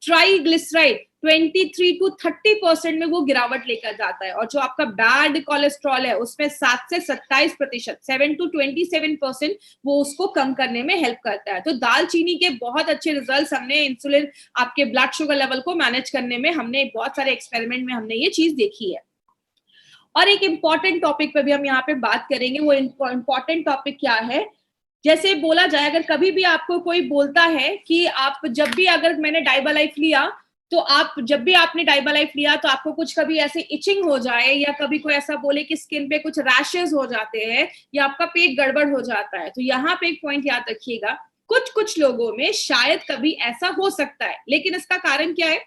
ट्राइग्लिसराइड 23 to 30% में वो गिरावट लेकर जाता है और जो आपका बैड कोलेस्ट्रॉल है उसमें 7 से 27%, 7 to 27% वो उसको कम करने में हेल्प करता है। तो दालचीनी के बहुत अच्छे रिजल्ट्स हमने इंसुलिन, आपके ब्लड शुगर लेवल को मैनेज करने में, हमने बहुत सारे एक्सपेरिमेंट में हमने ये चीज देखी है। और एक इंपॉर्टेंट टॉपिक पे भी हम यहाँ पे बात करेंगे। वो इंपॉर्टेंट टॉपिक क्या है, जैसे बोला जाए, अगर कभी भी आपको कोई बोलता है कि आप जब भी, अगर मैंने डाइबा लाइफ लिया तो आप, जब भी आपने डाइबा लाइफ लिया तो आपको कुछ कभी ऐसे इचिंग हो जाए या कभी कोई ऐसा बोले कि स्किन पे कुछ रैशेस हो जाते हैं या आपका पेट गड़बड़ हो जाता है, तो यहाँ पे एक पॉइंट याद रखिएगा, कुछ लोगों में शायद कभी ऐसा हो सकता है, लेकिन इसका कारण क्या है,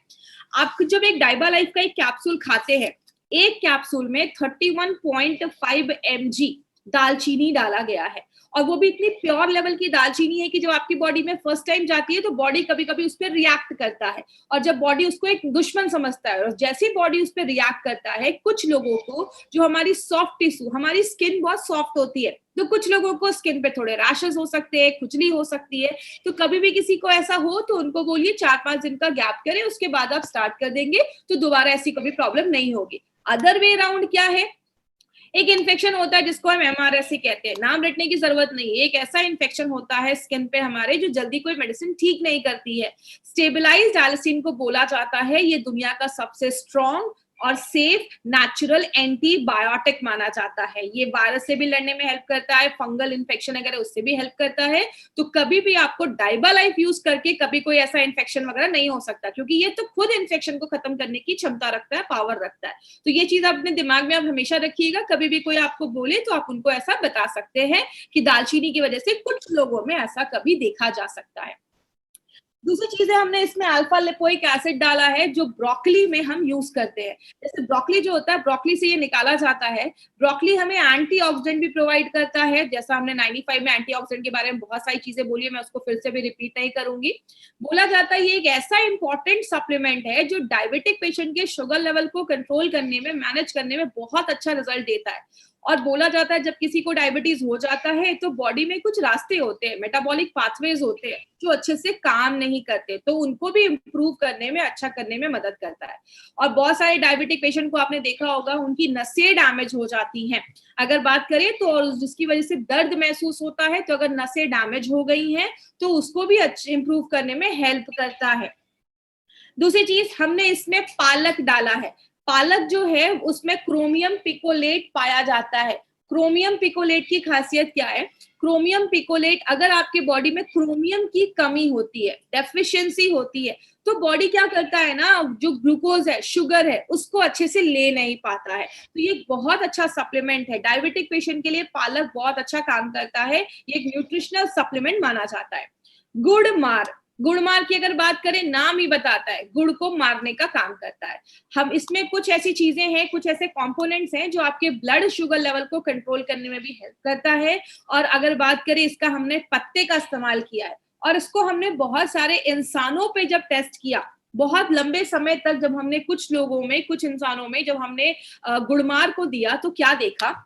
आप जब एक डाइबा लाइफ का एक कैप्सूल खाते हैं, एक कैप्सूल में 31.5 mg दालचीनी डाला गया है और वो भी इतनी प्योर लेवल की दालचीनी है कि जब आपकी बॉडी में फर्स्ट टाइम जाती है तो बॉडी कभी कभी उस पर रिएक्ट करता है और जब बॉडी उसको एक दुश्मन समझता है और जैसी बॉडी उस पर रिएक्ट करता है, कुछ लोगों को जो हमारी सॉफ्ट टिश्यू, हमारी स्किन बहुत सॉफ्ट होती है, तो कुछ लोगों को स्किन पे थोड़े रैशेस हो सकते हैं, खुजली हो सकती है। तो कभी भी किसी को ऐसा हो तो उनको बोलिए 4-5 दिन का गैप करें, उसके बाद आप स्टार्ट कर देंगे तो दोबारा ऐसी कभी प्रॉब्लम नहीं होगी। अदर वे अराउंड क्या है, एक इन्फेक्शन होता है जिसको हम MRSA कहते हैं, नाम रटने की जरूरत नहीं है। एक ऐसा इन्फेक्शन होता है स्किन पे हमारे जो जल्दी कोई मेडिसिन ठीक नहीं करती है। स्टेबलाइज्ड एलिसिन को बोला जाता है ये दुनिया का सबसे स्ट्रॉन्ग, और सेफ नेचुरल एंटीबायोटिक माना जाता है। ये वायरस से भी लड़ने में हेल्प करता है, फंगल इन्फेक्शन अगर है उससे भी हेल्प करता है। तो कभी भी आपको डाइबा लाइफ यूज करके कभी कोई ऐसा इन्फेक्शन वगैरह नहीं हो सकता, क्योंकि ये तो खुद इन्फेक्शन को खत्म करने की क्षमता रखता है, पावर रखता है। तो ये चीज अपने दिमाग में आप हमेशा रखिएगा, कभी भी कोई आपको बोले तो आप उनको ऐसा बता सकते हैं कि दालचीनी की वजह से कुछ लोगों में ऐसा कभी देखा जा सकता है। दूसरी चीज है, हमने इसमें अल्फा लिपोइक एसिड डाला है जो ब्रोकली में हम यूज करते हैं। जैसे ब्रोकली जो होता है, ब्रोकली से ये निकाला जाता है। ब्रोकली हमें एंटीऑक्सीडेंट भी प्रोवाइड करता है, जैसा हमने 95 में एंटीऑक्सीडेंट के बारे में बहुत सारी चीजें बोली है, मैं उसको फिर से भी रिपीट नहीं करूंगी। बोला जाता है ये एक ऐसा इंपॉर्टेंट सप्लीमेंट है जो डायबिटिक पेशेंट के शुगर लेवल को कंट्रोल करने में, मैनेज करने में बहुत अच्छा रिजल्ट देता है। और बोला जाता है जब किसी को डायबिटीज हो जाता है तो बॉडी में कुछ रास्ते होते हैं, मेटाबॉलिक पाथवेज होते हैं जो अच्छे से काम नहीं करते, तो उनको भी इम्प्रूव करने में, अच्छा करने में मदद करता है। और बहुत सारे डायबिटिक पेशेंट को आपने देखा होगा, उनकी नसें डैमेज हो जाती हैं अगर बात करें तो, जिसकी वजह से दर्द महसूस होता है। तो अगर नसें डैमेज हो गई हैं तो उसको भी इम्प्रूव करने में हेल्प करता है। दूसरी चीज, हमने इसमें पालक डाला है। पालक जो है उसमें क्रोमियम पिकोलेट पाया जाता है। क्रोमियम पिकोलेट की खासियत क्या है? क्रोमियम पिकोलेट, अगर आपके बॉडी में क्रोमियम की कमी होती है, डेफिशिएंसी होती है, तो बॉडी क्या करता है ना, जो ग्लूकोज है, शुगर है, उसको अच्छे से ले नहीं पाता है। तो ये बहुत अच्छा सप्लीमेंट है डायबिटिक पेशेंट के लिए। पालक बहुत अच्छा काम करता है, ये एक न्यूट्रिशनल सप्लीमेंट माना जाता है। गुड़ मार, गुड़ मार की अगर बात करें, नाम ही बताता है गुड़ को मारने का काम करता है। हम इसमें कुछ ऐसी चीजें हैं, कुछ ऐसे कंपोनेंट्स हैं जो आपके ब्लड शुगर लेवल को कंट्रोल करने में भी हेल्प करता है। और अगर बात करें, इसका हमने पत्ते का इस्तेमाल किया है और इसको हमने बहुत सारे इंसानों पे जब टेस्ट किया, बहुत लंबे समय तक जब हमने कुछ लोगों में, कुछ इंसानों में जब हमने गुड़मार को दिया तो क्या देखा,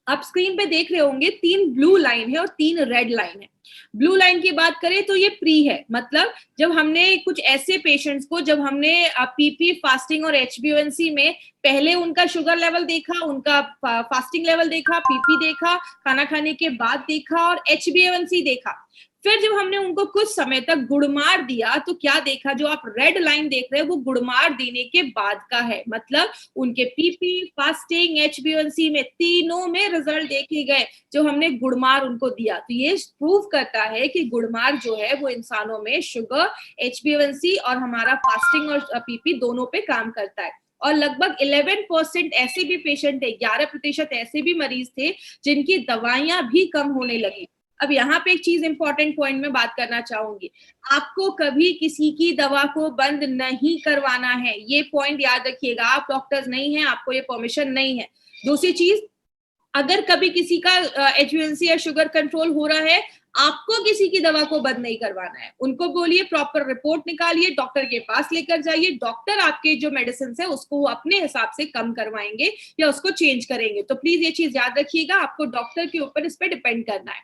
आप स्क्रीन पे देख रहे होंगे, 3 ब्लू लाइन है और 3 रेड लाइन है। ब्लू लाइन की बात करें तो ये प्री है, मतलब जब हमने कुछ ऐसे पेशेंट्स को, जब हमने पीपी, फास्टिंग और एचबीएनसी में पहले उनका शुगर लेवल देखा, उनका फास्टिंग लेवल देखा, पीपी देखा, खाना खाने के बाद देखा और एचबीएनसी देखा। फिर जब हमने उनको कुछ समय तक गुड़मार दिया तो क्या देखा, जो आप रेड लाइन देख रहे हैं वो गुड़मार देने के बाद का है। मतलब उनके पीपी, फास्टिंग, एचबीएनसी में तीनों में रिजल्ट देखे गए जो हमने गुड़मार उनको दिया। तो ये प्रूव करता है कि गुड़मार जो है वो इंसानों में शुगर, एचबीएनसी और हमारा फास्टिंग और पीपी दोनों पे काम करता है। और लगभग 11% ऐसे भी पेशेंट है, 11% ऐसे भी मरीज थे जिनकी दवाइयां भी कम होने लगी। अब यहाँ पे एक चीज इंपॉर्टेंट पॉइंट में बात करना चाहूंगी, आपको कभी किसी की दवा को बंद नहीं करवाना है, ये पॉइंट याद रखिएगा। आप डॉक्टर्स नहीं हैं, आपको ये परमिशन नहीं है। दूसरी चीज, अगर कभी किसी का एचबीएनसी या शुगर कंट्रोल हो रहा है, आपको किसी की दवा को बंद नहीं करवाना है। उनको बोलिए प्रॉपर रिपोर्ट निकालिए, डॉक्टर के पास लेकर जाइए, डॉक्टर आपके जो मेडिसिन है उसको वो अपने हिसाब से कम करवाएंगे या उसको चेंज करेंगे। तो प्लीज ये चीज याद रखिएगा, आपको डॉक्टर के ऊपर इस पर डिपेंड करना है।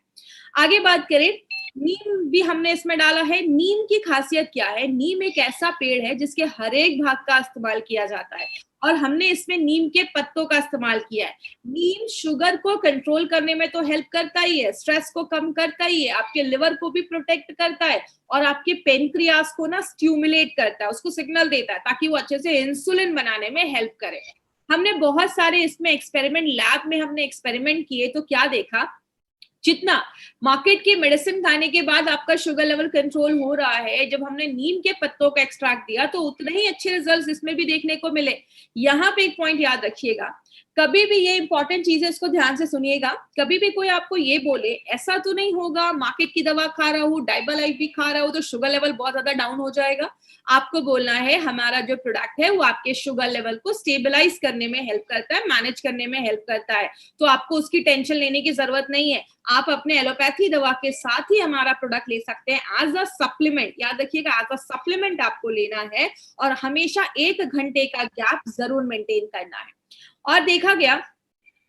आगे बात करें, नीम भी हमने इसमें डाला है। नीम की खासियत क्या है? नीम एक ऐसा पेड़ है जिसके हर एक भाग का इस्तेमाल किया जाता है और हमने इसमें नीम के पत्तों का इस्तेमाल किया है। नीम शुगर को कंट्रोल करने में तो हेल्प करता ही है, स्ट्रेस को कम करता ही है, आपके लिवर को भी प्रोटेक्ट करता है और आपके पेनक्रियास को ना स्टिमुलेट करता है, उसको सिग्नल देता है ताकि वो अच्छे से इंसुलिन बनाने में हेल्प करे। हमने बहुत सारे इसमें एक्सपेरिमेंट, लैब में हमने एक्सपेरिमेंट किए तो क्या देखा, जितना मार्केट की मेडिसिन खाने के बाद आपका शुगर लेवल कंट्रोल हो रहा है, जब हमने नीम के पत्तों का एक्सट्रैक्ट दिया तो उतने ही अच्छे रिजल्ट्स इसमें भी देखने को मिले। यहाँ पे एक पॉइंट याद रखिएगा, कभी भी ये इंपॉर्टेंट चीज है, इसको ध्यान से सुनिएगा। कभी भी कोई आपको ये बोले ऐसा तो नहीं होगा मार्केट की दवा खा रहा हूँ, डाइबा लाइफ भी खा रहा हूँ तो शुगर लेवल बहुत ज्यादा डाउन हो जाएगा। आपको बोलना है हमारा जो प्रोडक्ट है वो आपके शुगर लेवल को स्टेबलाइज करने में हेल्प करता है, मैनेज करने में हेल्प करता है, तो आपको उसकी टेंशन लेने की जरूरत नहीं है। आप अपने एलोपैथी दवा के साथ ही हमारा प्रोडक्ट ले सकते हैं एज अ सप्लीमेंट। याद रखिएगा, एज अ सप्लीमेंट आपको लेना है और हमेशा 1 घंटे का गैप जरूर मेंटेन करना है। और देखा गया,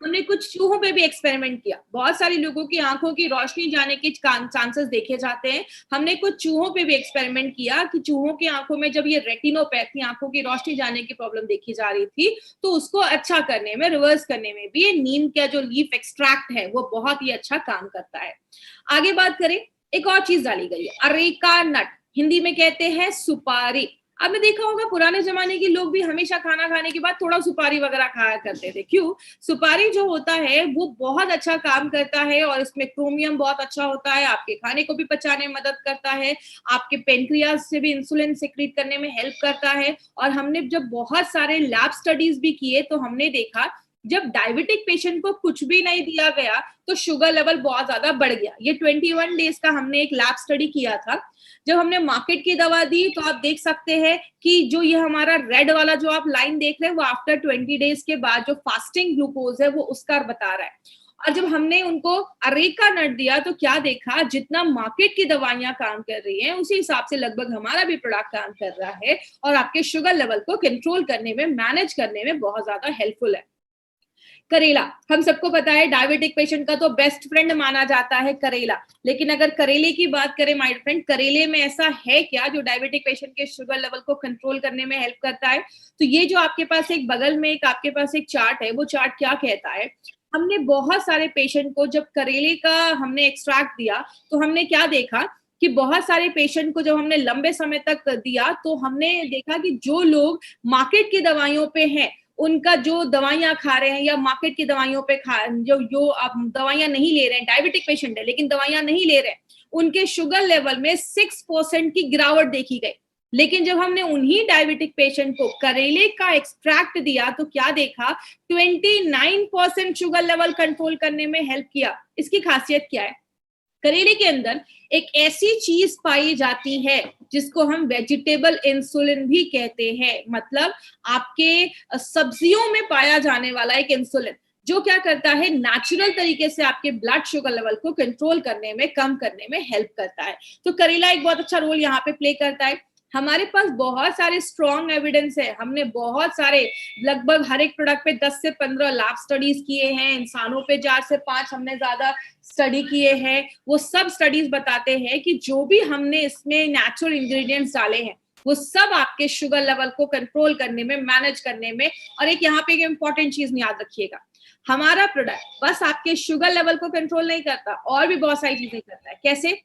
हमने कुछ चूहों पे भी एक्सपेरिमेंट किया। बहुत सारे लोगों की आंखों की रोशनी जाने के चांसेस देखे जाते हैं। हमने कुछ चूहों पे भी एक्सपेरिमेंट किया कि चूहों की आंखों में जब ये रेटिनोपैथी, आंखों की रोशनी जाने की प्रॉब्लम देखी जा रही थी, तो उसको अच्छा करने में, रिवर्स करने में भी ये नीम का जो लीफ एक्सट्रैक्ट है वो बहुत ही अच्छा काम करता है। आगे बात करें, एक और चीज डाली गई है, अरेका नट, हिंदी में कहते हैं सुपारी। आपने देखा होगा पुराने जमाने के लोग भी हमेशा खाना खाने के बाद थोड़ा सुपारी वगैरह खाया करते थे। क्यों? सुपारी जो होता है वो बहुत अच्छा काम करता है और इसमें क्रोमियम बहुत अच्छा होता है, आपके खाने को भी पचाने में मदद करता है, आपके पेनक्रियाज से भी इंसुलिन सिक्रीट करने में हेल्प करता है। और हमने जब बहुत सारे लैब स्टडीज भी किए तो हमने देखा जब डायबिटिक पेशेंट को कुछ भी नहीं दिया गया तो शुगर लेवल बहुत ज्यादा बढ़ गया। ये 21 डेज का हमने एक लैब स्टडी किया था। जब हमने मार्केट की दवा दी तो आप देख सकते हैं कि जो ये हमारा रेड वाला जो आप लाइन देख रहे हैं वो आफ्टर 20 डेज के बाद जो फास्टिंग ग्लूकोज है वो उसका बता रहा है। और जब हमने उनको अरेका नट दिया तो क्या देखा, जितना मार्केट की दवाइयां काम कर रही हैं उसी हिसाब से लगभग हमारा भी प्रोडक्ट काम कर रहा है और आपके शुगर लेवल को कंट्रोल करने में, मैनेज करने में बहुत ज्यादा हेल्पफुल है। करेला, हम सबको पता है डायबिटिक पेशेंट का तो बेस्ट फ्रेंड माना जाता है करेला। लेकिन अगर करेले की बात करें माय फ्रेंड, करेले में ऐसा है क्या जो डायबिटिक पेशेंट के शुगर लेवल को कंट्रोल करने में हेल्प करता है? तो ये जो आपके पास एक बगल में एक आपके पास एक चार्ट है, वो चार्ट क्या कहता है? हमने बहुत सारे पेशेंट को जब करेले का हमने एक्सट्रैक्ट दिया तो हमने क्या देखा कि बहुत सारे पेशेंट को जब हमने लंबे समय तक दिया तो हमने देखा कि जो लोग मार्केट की दवाइयों पे हैं, उनका जो दवाइयां खा रहे हैं या मार्केट की दवाइयों पे खा जो जो आप दवाइयां नहीं ले रहे हैं, डायबिटिक पेशेंट है लेकिन दवाइयां नहीं ले रहे हैं, उनके शुगर लेवल में 6% की गिरावट देखी गई। लेकिन जब हमने उन्हीं डायबिटिक पेशेंट को करेले का एक्सट्रैक्ट दिया तो क्या देखा, 29% शुगर लेवल कंट्रोल करने में हेल्प किया। इसकी खासियत क्या है? करेले के अंदर एक ऐसी चीज पाई जाती है जिसको हम वेजिटेबल इंसुलिन भी कहते हैं। मतलब आपके सब्जियों में पाया जाने वाला एक इंसुलिन जो क्या करता है, नेचुरल तरीके से आपके ब्लड शुगर लेवल को कंट्रोल करने में, कम करने में हेल्प करता है। तो करेला एक बहुत अच्छा रोल यहाँ पे प्ले करता है। हमारे पास बहुत सारे स्ट्रॉन्ग एविडेंस है, हमने बहुत सारे लगभग हर एक प्रोडक्ट पे 10 से 15 लैब स्टडीज किए हैं, इंसानों पे 4 से 5 हमने ज्यादा स्टडी किए हैं। वो सब स्टडीज बताते हैं कि जो भी हमने इसमें नेचुरल इंग्रेडिएंट्स डाले हैं वो सब आपके शुगर लेवल को कंट्रोल करने में, मैनेज करने में। और एक यहाँ पे एक इंपॉर्टेंट चीज याद रखिएगा, हमारा प्रोडक्ट बस आपके शुगर लेवल को कंट्रोल नहीं करता, और भी बहुत सारी चीजें करता है। कैसे?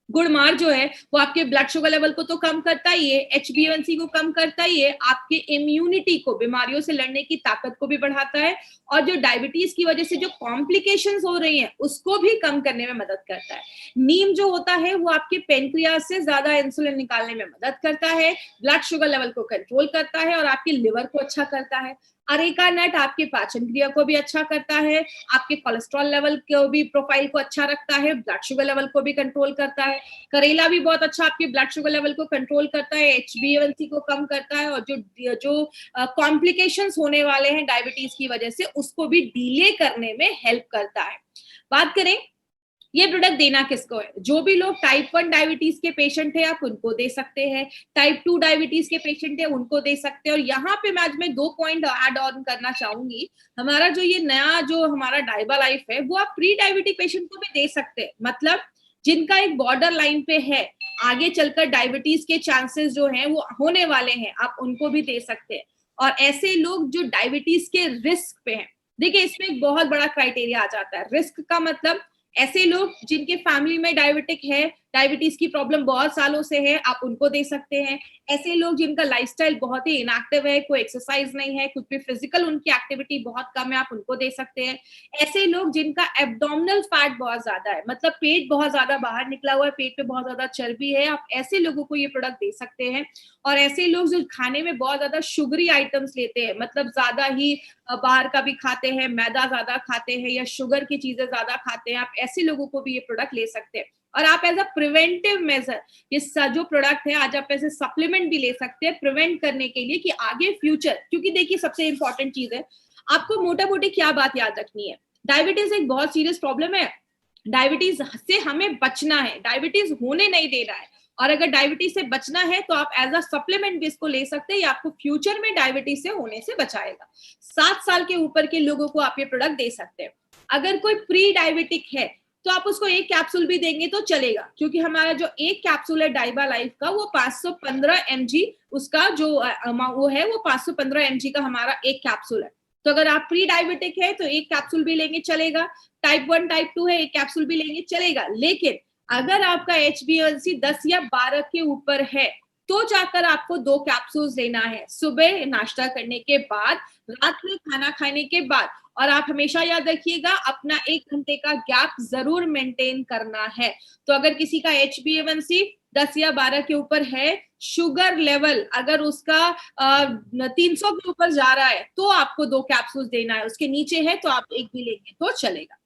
गुड़मार जो है वो आपके ब्लड शुगर लेवल को तो कम करता ही है, HbA1c को कम करता ही है, आपके इम्यूनिटी को, बीमारियों से लड़ने की ताकत को भी बढ़ाता है, और जो डायबिटीज की वजह से जो कॉम्प्लिकेशंस हो रही हैं उसको भी कम करने में मदद करता है। नीम जो होता है वो आपके पेनक्रियाज से ज्यादा इंसुलिन निकालने में मदद करता है, ब्लड शुगर लेवल को कंट्रोल करता है और आपके लिवर को अच्छा करता है। अरेका नट आपके पाचन क्रिया को भी अच्छा करता है, आपके कोलेस्ट्रॉल लेवल को भी, प्रोफाइल को अच्छा रखता है, ब्लड शुगर लेवल को भी कंट्रोल करता है। करेला भी बहुत अच्छा आपके ब्लड शुगर लेवल को कंट्रोल करता है, HbA1c को कम करता है, और जो जो कॉम्प्लिकेशंस होने वाले हैं डायबिटीज की वजह से उसको भी डिले करने में हेल्प करता है। बात करें ये प्रोडक्ट देना किसको है? जो भी लोग टाइप 1 डायबिटीज के पेशेंट है आप उनको दे सकते हैं, टाइप 2 डायबिटीज के पेशेंट है उनको दे सकते हैं। और यहाँ पे मैं आज 2 पॉइंट ऐड ऑन करना चाहूंगी। हमारा जो ये नया जो हमारा डायबा लाइफ है वो आप प्री डायबिटिक पेशेंट को भी दे सकते हैं। मतलब जिनका एक बॉर्डर लाइन पे है, आगे चलकर डायबिटीज के चांसेस जो है वो होने वाले हैं, आप उनको भी दे सकते हैं। और ऐसे लोग जो डायबिटीज के रिस्क पे हैं, देखिए इसमें एक बहुत बड़ा क्राइटेरिया आ जाता है। रिस्क का मतलब ऐसे लोग जिनके फैमिली में डायबिटिक है, डायबिटीज की प्रॉब्लम बहुत सालों से है, आप उनको दे सकते हैं। ऐसे लोग जिनका लाइफस्टाइल बहुत ही इनएक्टिव है, कोई एक्सरसाइज नहीं है, कुछ भी फिजिकल उनकी एक्टिविटी बहुत कम है, आप उनको दे सकते हैं। ऐसे लोग जिनका एब्डोमिनल फैट बहुत ज्यादा है, मतलब पेट बहुत ज्यादा बाहर निकला हुआ है, पेट पे बहुत ज्यादा चर्बी है, आप ऐसे लोगों को ये प्रोडक्ट दे सकते हैं। और ऐसे लोग जो खाने में बहुत ज्यादा शुगरी आइटम्स लेते हैं, मतलब ज्यादा ही बाहर का भी खाते हैं, मैदा ज्यादा खाते हैं या शुगर की चीजें ज्यादा खाते हैं, आप ऐसे लोगों को भी ये प्रोडक्ट ले सकते हैं। और आप एज अ प्रिवेंटिव मेजर ये जो प्रोडक्ट है आज आप ऐसे सप्लीमेंट भी ले सकते हैं प्रिवेंट करने के लिए कि आगे फ्यूचर, क्योंकि देखिए सबसे इंपॉर्टेंट चीज है, आपको मोटा मोटी क्या बात याद रखनी है, डायबिटीज एक बहुत सीरियस प्रॉब्लम है, डायबिटीज से हमें बचना है, डायबिटीज होने नहीं दे रहा है। और अगर डायबिटीज से बचना है तो आप एज अ सप्लीमेंट भी इसको ले सकते हैं, ये आपको फ्यूचर में डायबिटीज से होने से बचाएगा। 7 साल के ऊपर के लोगों को आप ये प्रोडक्ट दे सकते हैं। अगर कोई प्री डायबिटिक है तो आप उसको एक कैप्सूल भी देंगे तो चलेगा, क्योंकि हमारा जो एक कैप्सूल है डाइबा लाइफ का वो 515 mg उसका जो वो है वो 515 mg का हमारा एक कैप्सूल है। तो अगर आप प्री डायबिटिक है तो एक कैप्सूल भी लेंगे चलेगा, टाइप 1 टाइप 2 है एक कैप्सूल भी लेंगे चलेगा। लेकिन अगर आपका HbA1c 10 या 12 के ऊपर है तो जाकर आपको 2 कैप्सूल्स लेना है, सुबह नाश्ता करने के बाद, रात में खाना खाने के बाद। और आप हमेशा याद रखिएगा अपना 1 घंटे का गैप ज़रूर मेंटेन करना है। तो अगर किसी का HbA1c 10 या 12 के ऊपर है, शुगर लेवल अगर उसका 300 के ऊपर जा रहा है, तो आपको 2 कैप्सूल्स देना है, उसके नीचे है तो आप 1 भी लेंगे तो चलेगा।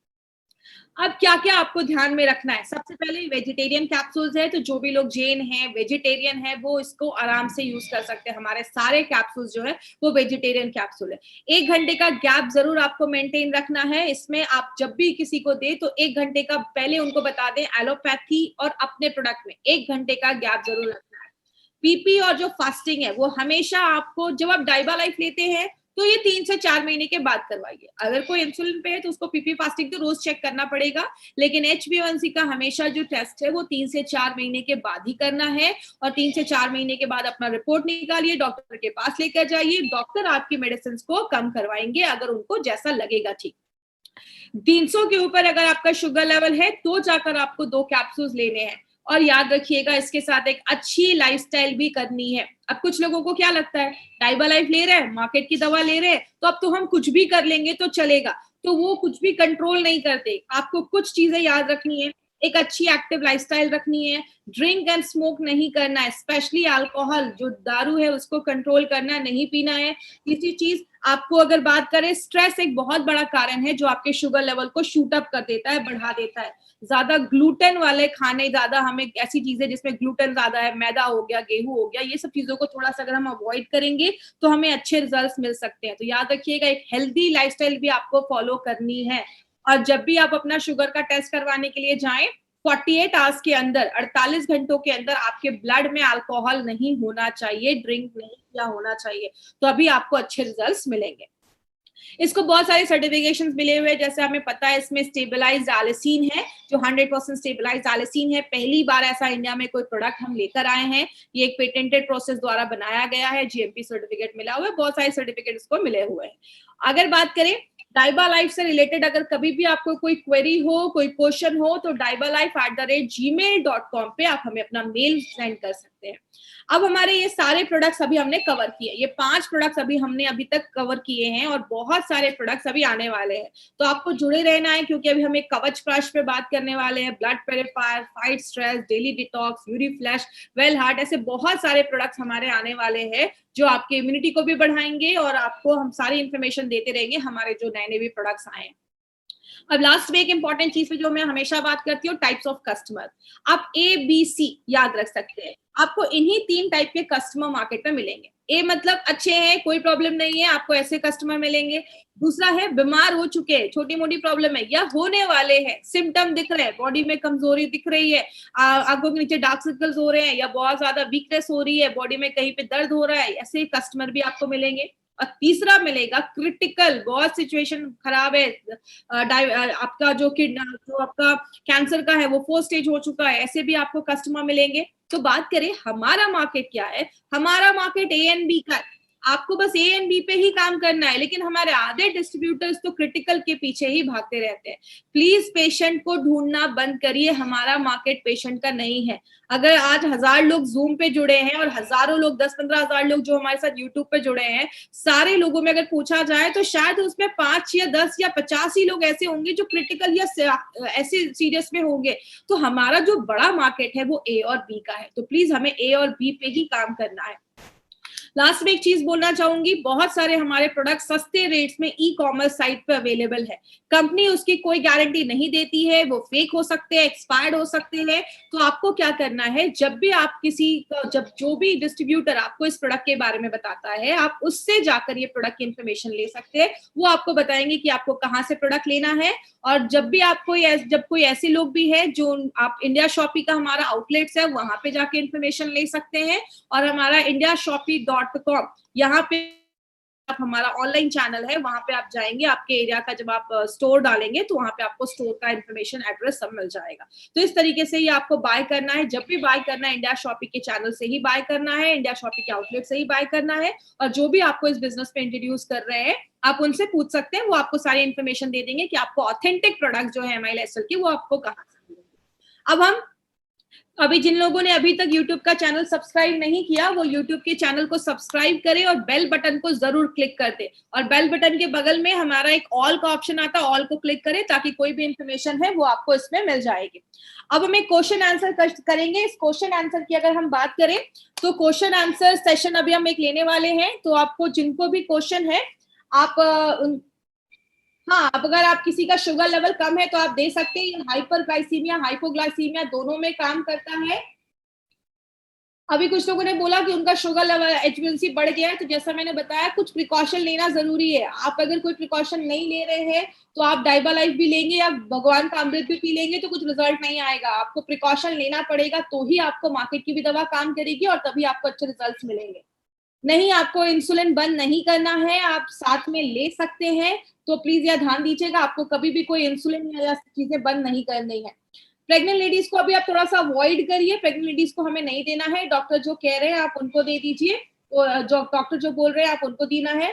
अब क्या-क्या आपको ध्यान में रखना है? सबसे पहले वेजिटेरियन कैप्सूल्स है, तो जो भी लोग जैन हैं, वेजिटेरियन है, वो इसको आराम से यूज़ कर सकते हैं। हमारे सारे कैप्सूल्स जो है, वो वेजिटेरियन कैप्सूल है। 1 घंटे का गैप ज़रूर आपको मेंटेन रखना है। इसमें आप जब भी किसी को दें, तो 1 घंटे का पहले उनको बता दें एलोपैथी और अपने प्रोडक्ट में 1 घंटे का गैप ज़रूर रखना है। पीपी और जो फास्टिंग है, वो हमेशा आपको जब आप डाइबा लाइफ लेते हैं, तो ये 3 से 4 महीने के बाद करवाइए। अगर कोई इंसुलिन पे है तो उसको पीपी फास्टिंग तो रोज चेक करना पड़ेगा, लेकिन HbA1c का हमेशा जो टेस्ट है वो 3 से 4 महीने के बाद ही करना है। और 3 से 4 महीने के बाद अपना रिपोर्ट निकालिए, डॉक्टर के पास लेकर जाइए, डॉक्टर आपकी मेडिसिन को कम करवाएंगे अगर उनको जैसा लगेगा ठीक। 300 के ऊपर अगर आपका शुगर लेवल है तो जाकर आपको 2 कैप्सूल्स लेने हैं। और याद रखिएगा इसके साथ एक अच्छी लाइफस्टाइल भी करनी है। अब कुछ लोगों को क्या लगता है, डाइबा लाइफ ले रहे हैं, मार्केट की दवा ले रहे हैं, तो अब तो हम कुछ भी कर लेंगे तो चलेगा। तो वो कुछ भी कंट्रोल नहीं करते। आपको कुछ चीजें याद रखनी है, एक अच्छी एक्टिव लाइफस्टाइल रखनी है, ड्रिंक एंड स्मोक नहीं करना है, स्पेशली अल्कोहल जो दारू है उसको कंट्रोल करना है, नहीं पीना है। तीसरी चीज आपको अगर बात करें, स्ट्रेस एक बहुत बड़ा कारण है जो आपके शुगर लेवल को शूट अप कर देता है, बढ़ा देता है। ज्यादा ग्लूटेन वाले खाने, ज्यादा हमें ऐसी चीजें जिसमें ग्लूटेन ज्यादा है, मैदा हो गया, गेहूं हो गया, ये सब चीजों को थोड़ा सा अगर हम अवॉइड करेंगे तो हमें अच्छे रिजल्ट्स मिल सकते हैं। तो याद रखिएगा एक हेल्दी लाइफस्टाइल भी आपको फॉलो करनी है। और जब भी आप अपना शुगर का टेस्ट करवाने के लिए जाएं, 48 आवर्स के अंदर, 48 घंटों के अंदर आपके ब्लड में अल्कोहल नहीं होना चाहिए, ड्रिंक नहीं किया होना चाहिए, तो अभी आपको अच्छे रिजल्ट्स मिलेंगे। इसको बहुत सारे सर्टिफिकेशंस मिले हुए हैं, जैसे हमें पता है इसमें स्टेबलाइज्ड एलिसिन है, जो 100% स्टेबलाइज्ड एलिसिन है। पहली बार ऐसा इंडिया में कोई प्रोडक्ट हम लेकर आए हैं, ये एक पेटेंटेड प्रोसेस द्वारा बनाया गया है, GMP सर्टिफिकेट मिला हुआ है, बहुत सारे सर्टिफिकेट इसको मिले हुए हैं। अगर बात करें डाइबा लाइफ से रिलेटेड, अगर कभी भी आपको कोई क्वेरी हो, कोई क्वेश्चन हो, तो daibalife@gmail.com पे आप हमें अपना मेल सेंड कर सकते हैं। अब हमारे ये सारे प्रोडक्ट्स अभी हमने कवर किए, ये 5 प्रोडक्ट्स अभी हमने अभी तक कवर किए हैं और बहुत सारे प्रोडक्ट्स अभी आने वाले हैं। तो आपको जुड़े रहना है, क्योंकि अभी हम एक कवच प्राश पे बात करने वाले हैं, blood purifier, fight stress, daily detox, Yuri flash, well heart, ऐसे बहुत सारे प्रोडक्ट्स हमारे आने वाले हैं जो आपकी इम्यूनिटी को भी बढ़ाएंगे और आपको हम सारी इन्फॉर्मेशन देते रहेंगे हमारे जो नए-नए भी प्रोडक्ट्स आए हैं। अब लास्ट में एक इंपॉर्टेंट चीज पे जो मैं हमेशा बात करती हूँ, टाइप्स ऑफ कस्टमर। आप ABC याद रख सकते हैं, आपको इन्हीं 3 टाइप के कस्टमर मार्केट में मिलेंगे। ए मतलब अच्छे हैं, कोई प्रॉब्लम नहीं है, आपको ऐसे कस्टमर मिलेंगे। दूसरा है बीमार हो चुके हैं, छोटी मोटी प्रॉब्लम है या होने वाले हैं, सिम्टम दिख रहे हैं, बॉडी में कमजोरी दिख रही है, आंखों के नीचे डार्क सर्कल्स हो रहे हैं या बहुत ज्यादा वीकनेस हो रही है, बॉडी में कहीं पे दर्द हो रहा है, ऐसे कस्टमर भी आपको मिलेंगे। और तीसरा मिलेगा क्रिटिकल, बहुत सिचुएशन खराब है, आपका जो किडनी, जो आपका कैंसर का है वो 4 स्टेज हो चुका है, ऐसे भी आपको कस्टमर मिलेंगे। तो बात करें हमारा मार्केट क्या है, हमारा मार्केट A एंड B का है। आपको बस A एंड B पे ही काम करना है, लेकिन हमारे आधे डिस्ट्रीब्यूटर्स तो क्रिटिकल के पीछे ही भागते रहते हैं। प्लीज पेशेंट को ढूंढना बंद करिए, हमारा मार्केट पेशेंट का नहीं है। अगर आज 1000 लोग जूम पे जुड़े हैं और हजारों लोग, 10-15 हजार लोग जो हमारे साथ यूट्यूब पे जुड़े हैं, सारे लोगों में अगर पूछा जाए तो शायद उसमें 5 या 10 या 50 ही लोग ऐसे होंगे जो क्रिटिकल या ऐसे सीरियस में होंगे। तो हमारा जो बड़ा मार्केट है वो A और B का है, तो प्लीज हमें A और B पे ही काम करना है। लास्ट में एक चीज बोलना चाहूंगी, बहुत सारे हमारे प्रोडक्ट सस्ते रेट्स में ई-कॉमर्स साइट पे अवेलेबल है। कंपनी उसकी कोई गारंटी नहीं देती है, वो फेक हो सकते हैं, एक्सपायर्ड हो सकते हैं। तो आपको क्या करना है, जब भी आप जब जो भी डिस्ट्रीब्यूटर आपको इस प्रोडक्ट के बारे में बताता है, आप उससे जाकर ये प्रोडक्ट की इन्फॉर्मेशन ले सकते हैं। वो आपको बताएंगे कि आपको कहाँ से प्रोडक्ट लेना है। और जब कोई ऐसे लोग भी है जो, आप इंडिया शॉपी का हमारा आउटलेट्स है, वहां पे जाके इन्फॉर्मेशन ले सकते हैं। और हमारा indiashopee.com, यहाँ पे आप, हमारा ऑनलाइन चैनल है, वहां पे आप जाएंगे, आपके एरिया का जब आप स्टोर डालेंगे तो वहां पे आपको स्टोर का इन्फॉर्मेशन, एड्रेस सब मिल जाएगा। तो इस तरीके से ही आपको बाय करना है। जब भी बाय करना है, इंडिया शॉपी के चैनल से ही बाय करना है, इंडिया शॉपी के आउटलेट से ही बाय करना है। और जो भी आपको इस बिजनेस पे इंट्रोड्यूस कर रहे हैं, आप उनसे पूछ सकते हैं, वो आपको सारी इन्फॉर्मेशन दे देंगे कि आपको ऑथेंटिक प्रोडक्ट जो है MILSL की, वो आपको कहाँ से मिलेंगे। अब हम अभी जिन लोगों ने अभी तक YouTube का चैनल सब्सक्राइब नहीं किया, वो YouTube के चैनल को सब्सक्राइब करें और बेल बटन को जरूर क्लिक कर दे। और बेल बटन के बगल में हमारा एक ऑल का ऑप्शन आता है, ऑल को क्लिक करें ताकि कोई भी इंफॉर्मेशन है वो आपको इसमें मिल जाएगी। अब हम एक क्वेश्चन आंसर करेंगे। इस क्वेश्चन आंसर की अगर हम बात करें तो क्वेश्चन आंसर सेशन अभी हम एक लेने वाले हैं। तो आपको जिनको भी क्वेश्चन है आप हाँ, अब अगर आप किसी का शुगर लेवल कम है तो आप दे सकते हैं। हाइपरग्लाइसीमिया, हाइपोग्लाइसीमिया दोनों में काम करता है। अभी कुछ लोगों ने बोला कि उनका शुगर लेवल HbA1c बढ़ गया है, तो जैसा मैंने बताया कुछ प्रिकॉशन लेना जरूरी है। आप अगर कोई प्रिकॉशन नहीं ले रहे हैं तो आप डाइबा लाइफ भी लेंगे या भगवान का अमृत भी पी लेंगे तो कुछ रिजल्ट नहीं आएगा। आपको प्रिकॉशन लेना पड़ेगा, तो ही आपको मार्केट की भी दवा काम करेगी और तभी आपको अच्छे रिजल्ट मिलेंगे। नहीं, आपको इंसुलिन बंद नहीं करना है, आप साथ में ले सकते हैं। तो प्लीज यह ध्यान दीजिएगा, आपको कभी भी कोई इंसुलिन या चीजें बंद नहीं करनी है। प्रेग्नेंट लेडीज को अभी आप थोड़ा सा अवॉइड करिए, प्रेग्नेंट लेडीज को हमें नहीं देना है। डॉक्टर जो कह रहे हैं आप उनको दे दीजिए, तो जो डॉक्टर जो बोल रहे हैं आप उनको देना है।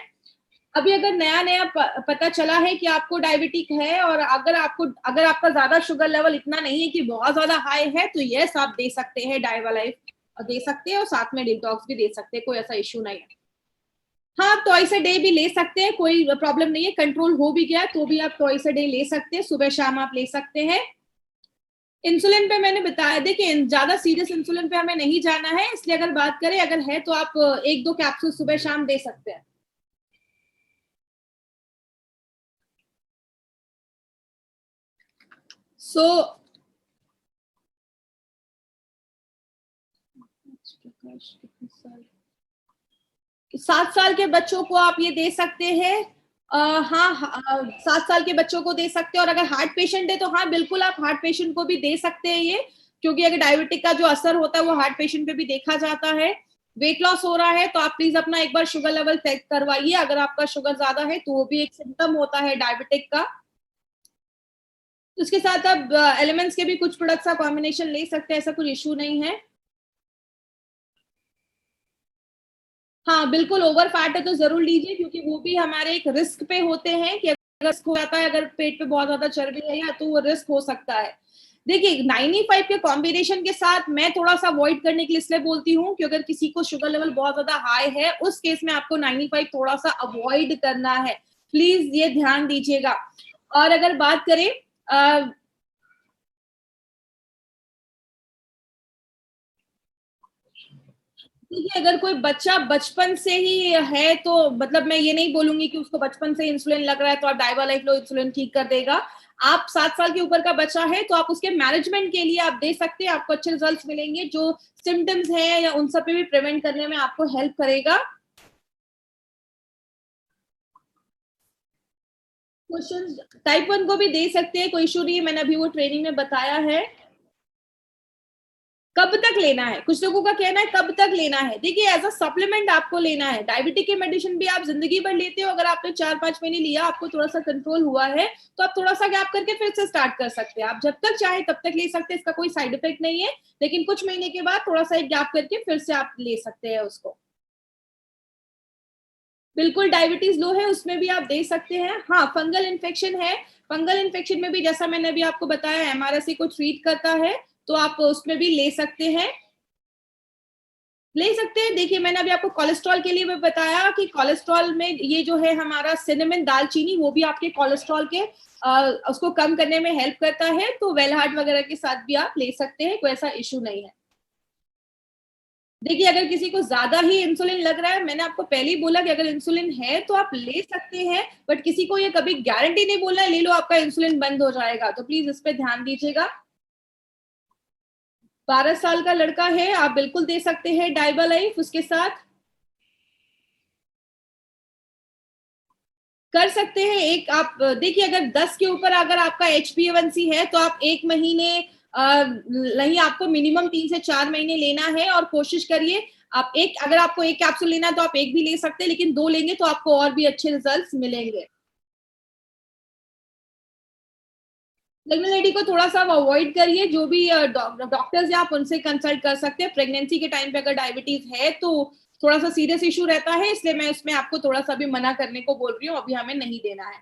अभी अगर नया नया पता चला है कि आपको डायबिटिक है और अगर आपका ज्यादा शुगर लेवल इतना नहीं है कि बहुत ज्यादा हाई है, तो यस आप दे सकते हैं डाइबा लाइफ दे सकते हैं और साथ में डिटॉक्स भी दे सकते हैं, कोई ऐसा इश्यू नहीं है। हाँ, आप ट्वाइस अ डे भी ले सकते हैं, कोई प्रॉब्लम नहीं है। कंट्रोल हो भी गया तो भी आप ट्वाइस अ डे ले सकते हैं, सुबह शाम आप ले सकते हैं। इंसुलिन पे मैंने बताया, देखिए ज्यादा सीरियस इंसुलिन पे हमें नहीं जाना है, इसलिए अगर बात करें अगर है तो आप 1-2 कैप्सूल सुबह शाम दे सकते हैं। सो 7 साल के बच्चों को आप ये दे सकते हैं। हाँ, 7 साल के बच्चों को दे सकते हैं। और अगर हार्ट पेशेंट है तो हाँ बिल्कुल आप हार्ट पेशेंट को भी दे सकते हैं ये, क्योंकि अगर डायबिटिक का जो असर होता है वो हार्ट पेशेंट पे भी देखा जाता है। वेट लॉस हो रहा है तो आप प्लीज अपना एक बार शुगर लेवल चेक करवाइए। अगर आपका शुगर ज्यादा है तो वो भी एक सिम्टम होता है डायबिटिक का। उसके साथ आप एलिमेंट्स के भी कुछ प्रोडक्ट्स का कॉम्बिनेशन ले सकते हैं, ऐसा कुछ इशू नहीं है। हाँ बिल्कुल, ओवर फैट है तो जरूर लीजिए, क्योंकि वो भी हमारे एक रिस्क पे होते हैं कि अगर रिस्क हो जाता है, अगर पेट पे बहुत ज्यादा चर्बी है या तो वो रिस्क हो सकता है। देखिए 95 के कॉम्बिनेशन के साथ मैं थोड़ा सा अवॉइड करने के लिए इसलिए बोलती हूँ कि अगर किसी को शुगर लेवल बहुत ज्यादा हाई है उस केस में आपको 95 थोड़ा सा अवॉइड करना है, प्लीज ये ध्यान दीजिएगा। और अगर बात करें देखिए अगर कोई बच्चा बचपन से ही है तो मतलब मैं ये नहीं बोलूंगी कि उसको बचपन से इंसुलिन लग रहा है तो आप डाइवा लाइफ लो, इंसुलिन ठीक कर देगा। आप 7 साल के ऊपर का बच्चा है तो आप उसके मैनेजमेंट के लिए आप दे सकते हैं, आपको अच्छे रिजल्ट्स मिलेंगे। जो सिम्टम्स हैं या उन सब पे भी प्रिवेंट करने में आपको हेल्प करेगा। क्वेश्चन टाइप 1 को भी दे सकते हैं, कोई इशू नहीं है, मैंने अभी वो ट्रेनिंग में बताया है। कब तक लेना है, कुछ लोगों का कहना है कब तक लेना है। देखिए एज अ सप्लीमेंट आपको लेना है। डायबिटिक की मेडिसिन भी आप जिंदगी भर लेते हो, अगर आपने 4-5 महीने लिया, आपको थोड़ा सा कंट्रोल हुआ है तो आप थोड़ा सा गैप करके फिर से स्टार्ट कर सकते हैं। आप जब तक चाहे तब तक ले सकते हैं, इसका कोई साइड इफेक्ट नहीं है। लेकिन कुछ महीने के बाद थोड़ा सा एक गैप करके फिर से आप ले सकते हैं उसको। बिल्कुल, डायबिटीज लो है उसमें भी आप दे सकते हैं। हाँ, फंगल इन्फेक्शन है, फंगल इन्फेक्शन में भी जैसा मैंने अभी आपको बताया MRSA को ट्रीट करता है, तो आप उसमें भी ले सकते हैं। ले सकते हैं। देखिए मैंने अभी आपको कोलेस्ट्रॉल के लिए भी बताया कि कोलेस्ट्रॉल में ये जो है हमारा सिनेमन दालचीनी, वो भी आपके कोलेस्ट्रॉल के उसको कम करने में हेल्प करता है। तो वेलहार्ट वगैरह के साथ भी आप ले सकते हैं, कोई ऐसा इशू नहीं है। देखिए अगर किसी को ज्यादा ही इंसुलिन लग रहा है, मैंने आपको पहले ही बोला कि अगर इंसुलिन है तो आप ले सकते हैं, बट किसी को ये कभी गारंटी नहीं बोलना है ले लो आपका इंसुलिन बंद हो जाएगा, तो प्लीज इस पे ध्यान दीजिएगा। 12 साल का लड़का है, आप बिल्कुल दे सकते हैं डाइबा लाइफ उसके साथ। कर सकते हैं। एक आप देखिए अगर 10 के ऊपर अगर आपका HbA1c है तो आप 1 महीने नहीं, आपको मिनिमम 3 से 4 महीने लेना है। और कोशिश करिए आप एक, अगर आपको एक कैप्सूल लेना है तो आप एक भी ले सकते हैं, लेकिन 2 लेंगे तो आपको और भी अच्छे रिजल्ट्स मिलेंगे। प्रेग्नेंट लेडी को थोड़ा सा अवॉइड करिए, जो भी डॉक्टर्स हैं आप उनसे कंसल्ट कर सकते हैं। प्रेगनेंसी के टाइम पे अगर डायबिटीज है तो थोड़ा सा सीरियस इशू रहता है, इसलिए मैं उसमें आपको थोड़ा सा भी मना करने को बोल रही हूँ, अभी हमें नहीं देना है।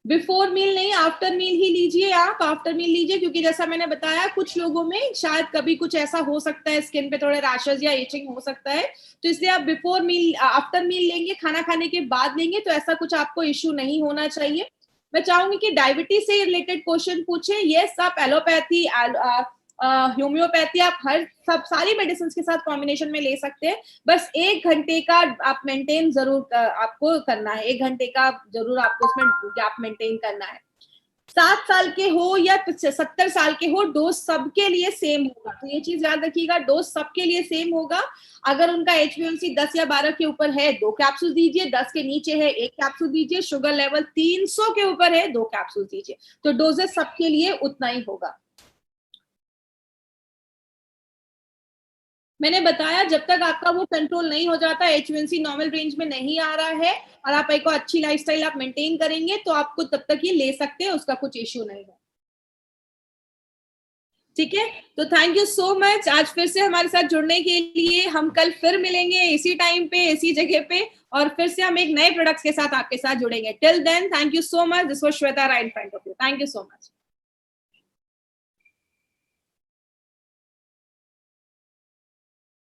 बिफोर मील नहीं, आफ्टर मील ही लीजिए आप, आफ्टर मील लीजिए, क्योंकि जैसा मैंने बताया कुछ लोगों में शायद कभी कुछ ऐसा हो सकता है, स्किन पे थोड़े रैशेस या इचिंग हो सकता है, तो इसलिए आप बिफोर मील आफ्टर मील लेंगे, खाना खाने के बाद लेंगे तो ऐसा कुछ आपको इश्यू नहीं होना चाहिए। मैं चाहूंगी कि डायबिटीज से रिलेटेड क्वेश्चन पूछे। यस, आप एलोपैथी, होम्योपैथी, आप हर सब सारी मेडिसिन के साथ कॉम्बिनेशन में ले सकते हैं। बस 1 घंटे का आप मेंटेन जरूर आपको करना है, 1 घंटे का जरूर आपको उसमें गैप मेंटेन करना है। 60 साल के हो या 70 साल के हो, डोज सबके लिए सेम होगा, तो ये चीज याद रखिएगा, डोज सबके लिए सेम होगा। अगर उनका HbA1c 10 या 12 के ऊपर है 2 कैप्सूल दीजिए, 10 के नीचे है 1 कैप्सूल दीजिए, शुगर लेवल 300 के ऊपर है 2 कैप्सूल दीजिए, तो डोजेस सबके लिए उतना ही होगा। मैंने बताया जब तक आपका वो कंट्रोल नहीं हो जाता, HbA1c नॉर्मल रेंज में नहीं आ रहा है और आप एक अच्छी लाइफस्टाइल आप मेंटेन करेंगे तो आपको तब तक ये ले सकते हैं, उसका कुछ इश्यू नहीं है। ठीक है, तो थैंक यू सो मच आज फिर से हमारे साथ जुड़ने के लिए। हम कल फिर मिलेंगे इसी टाइम पे, इसी जगह पे, और फिर से हम एक नए प्रोडक्ट्स के साथ आपके साथ जुड़ेंगे। Till then, thank you so much. This was Shweta right in front of you. Thank you so much.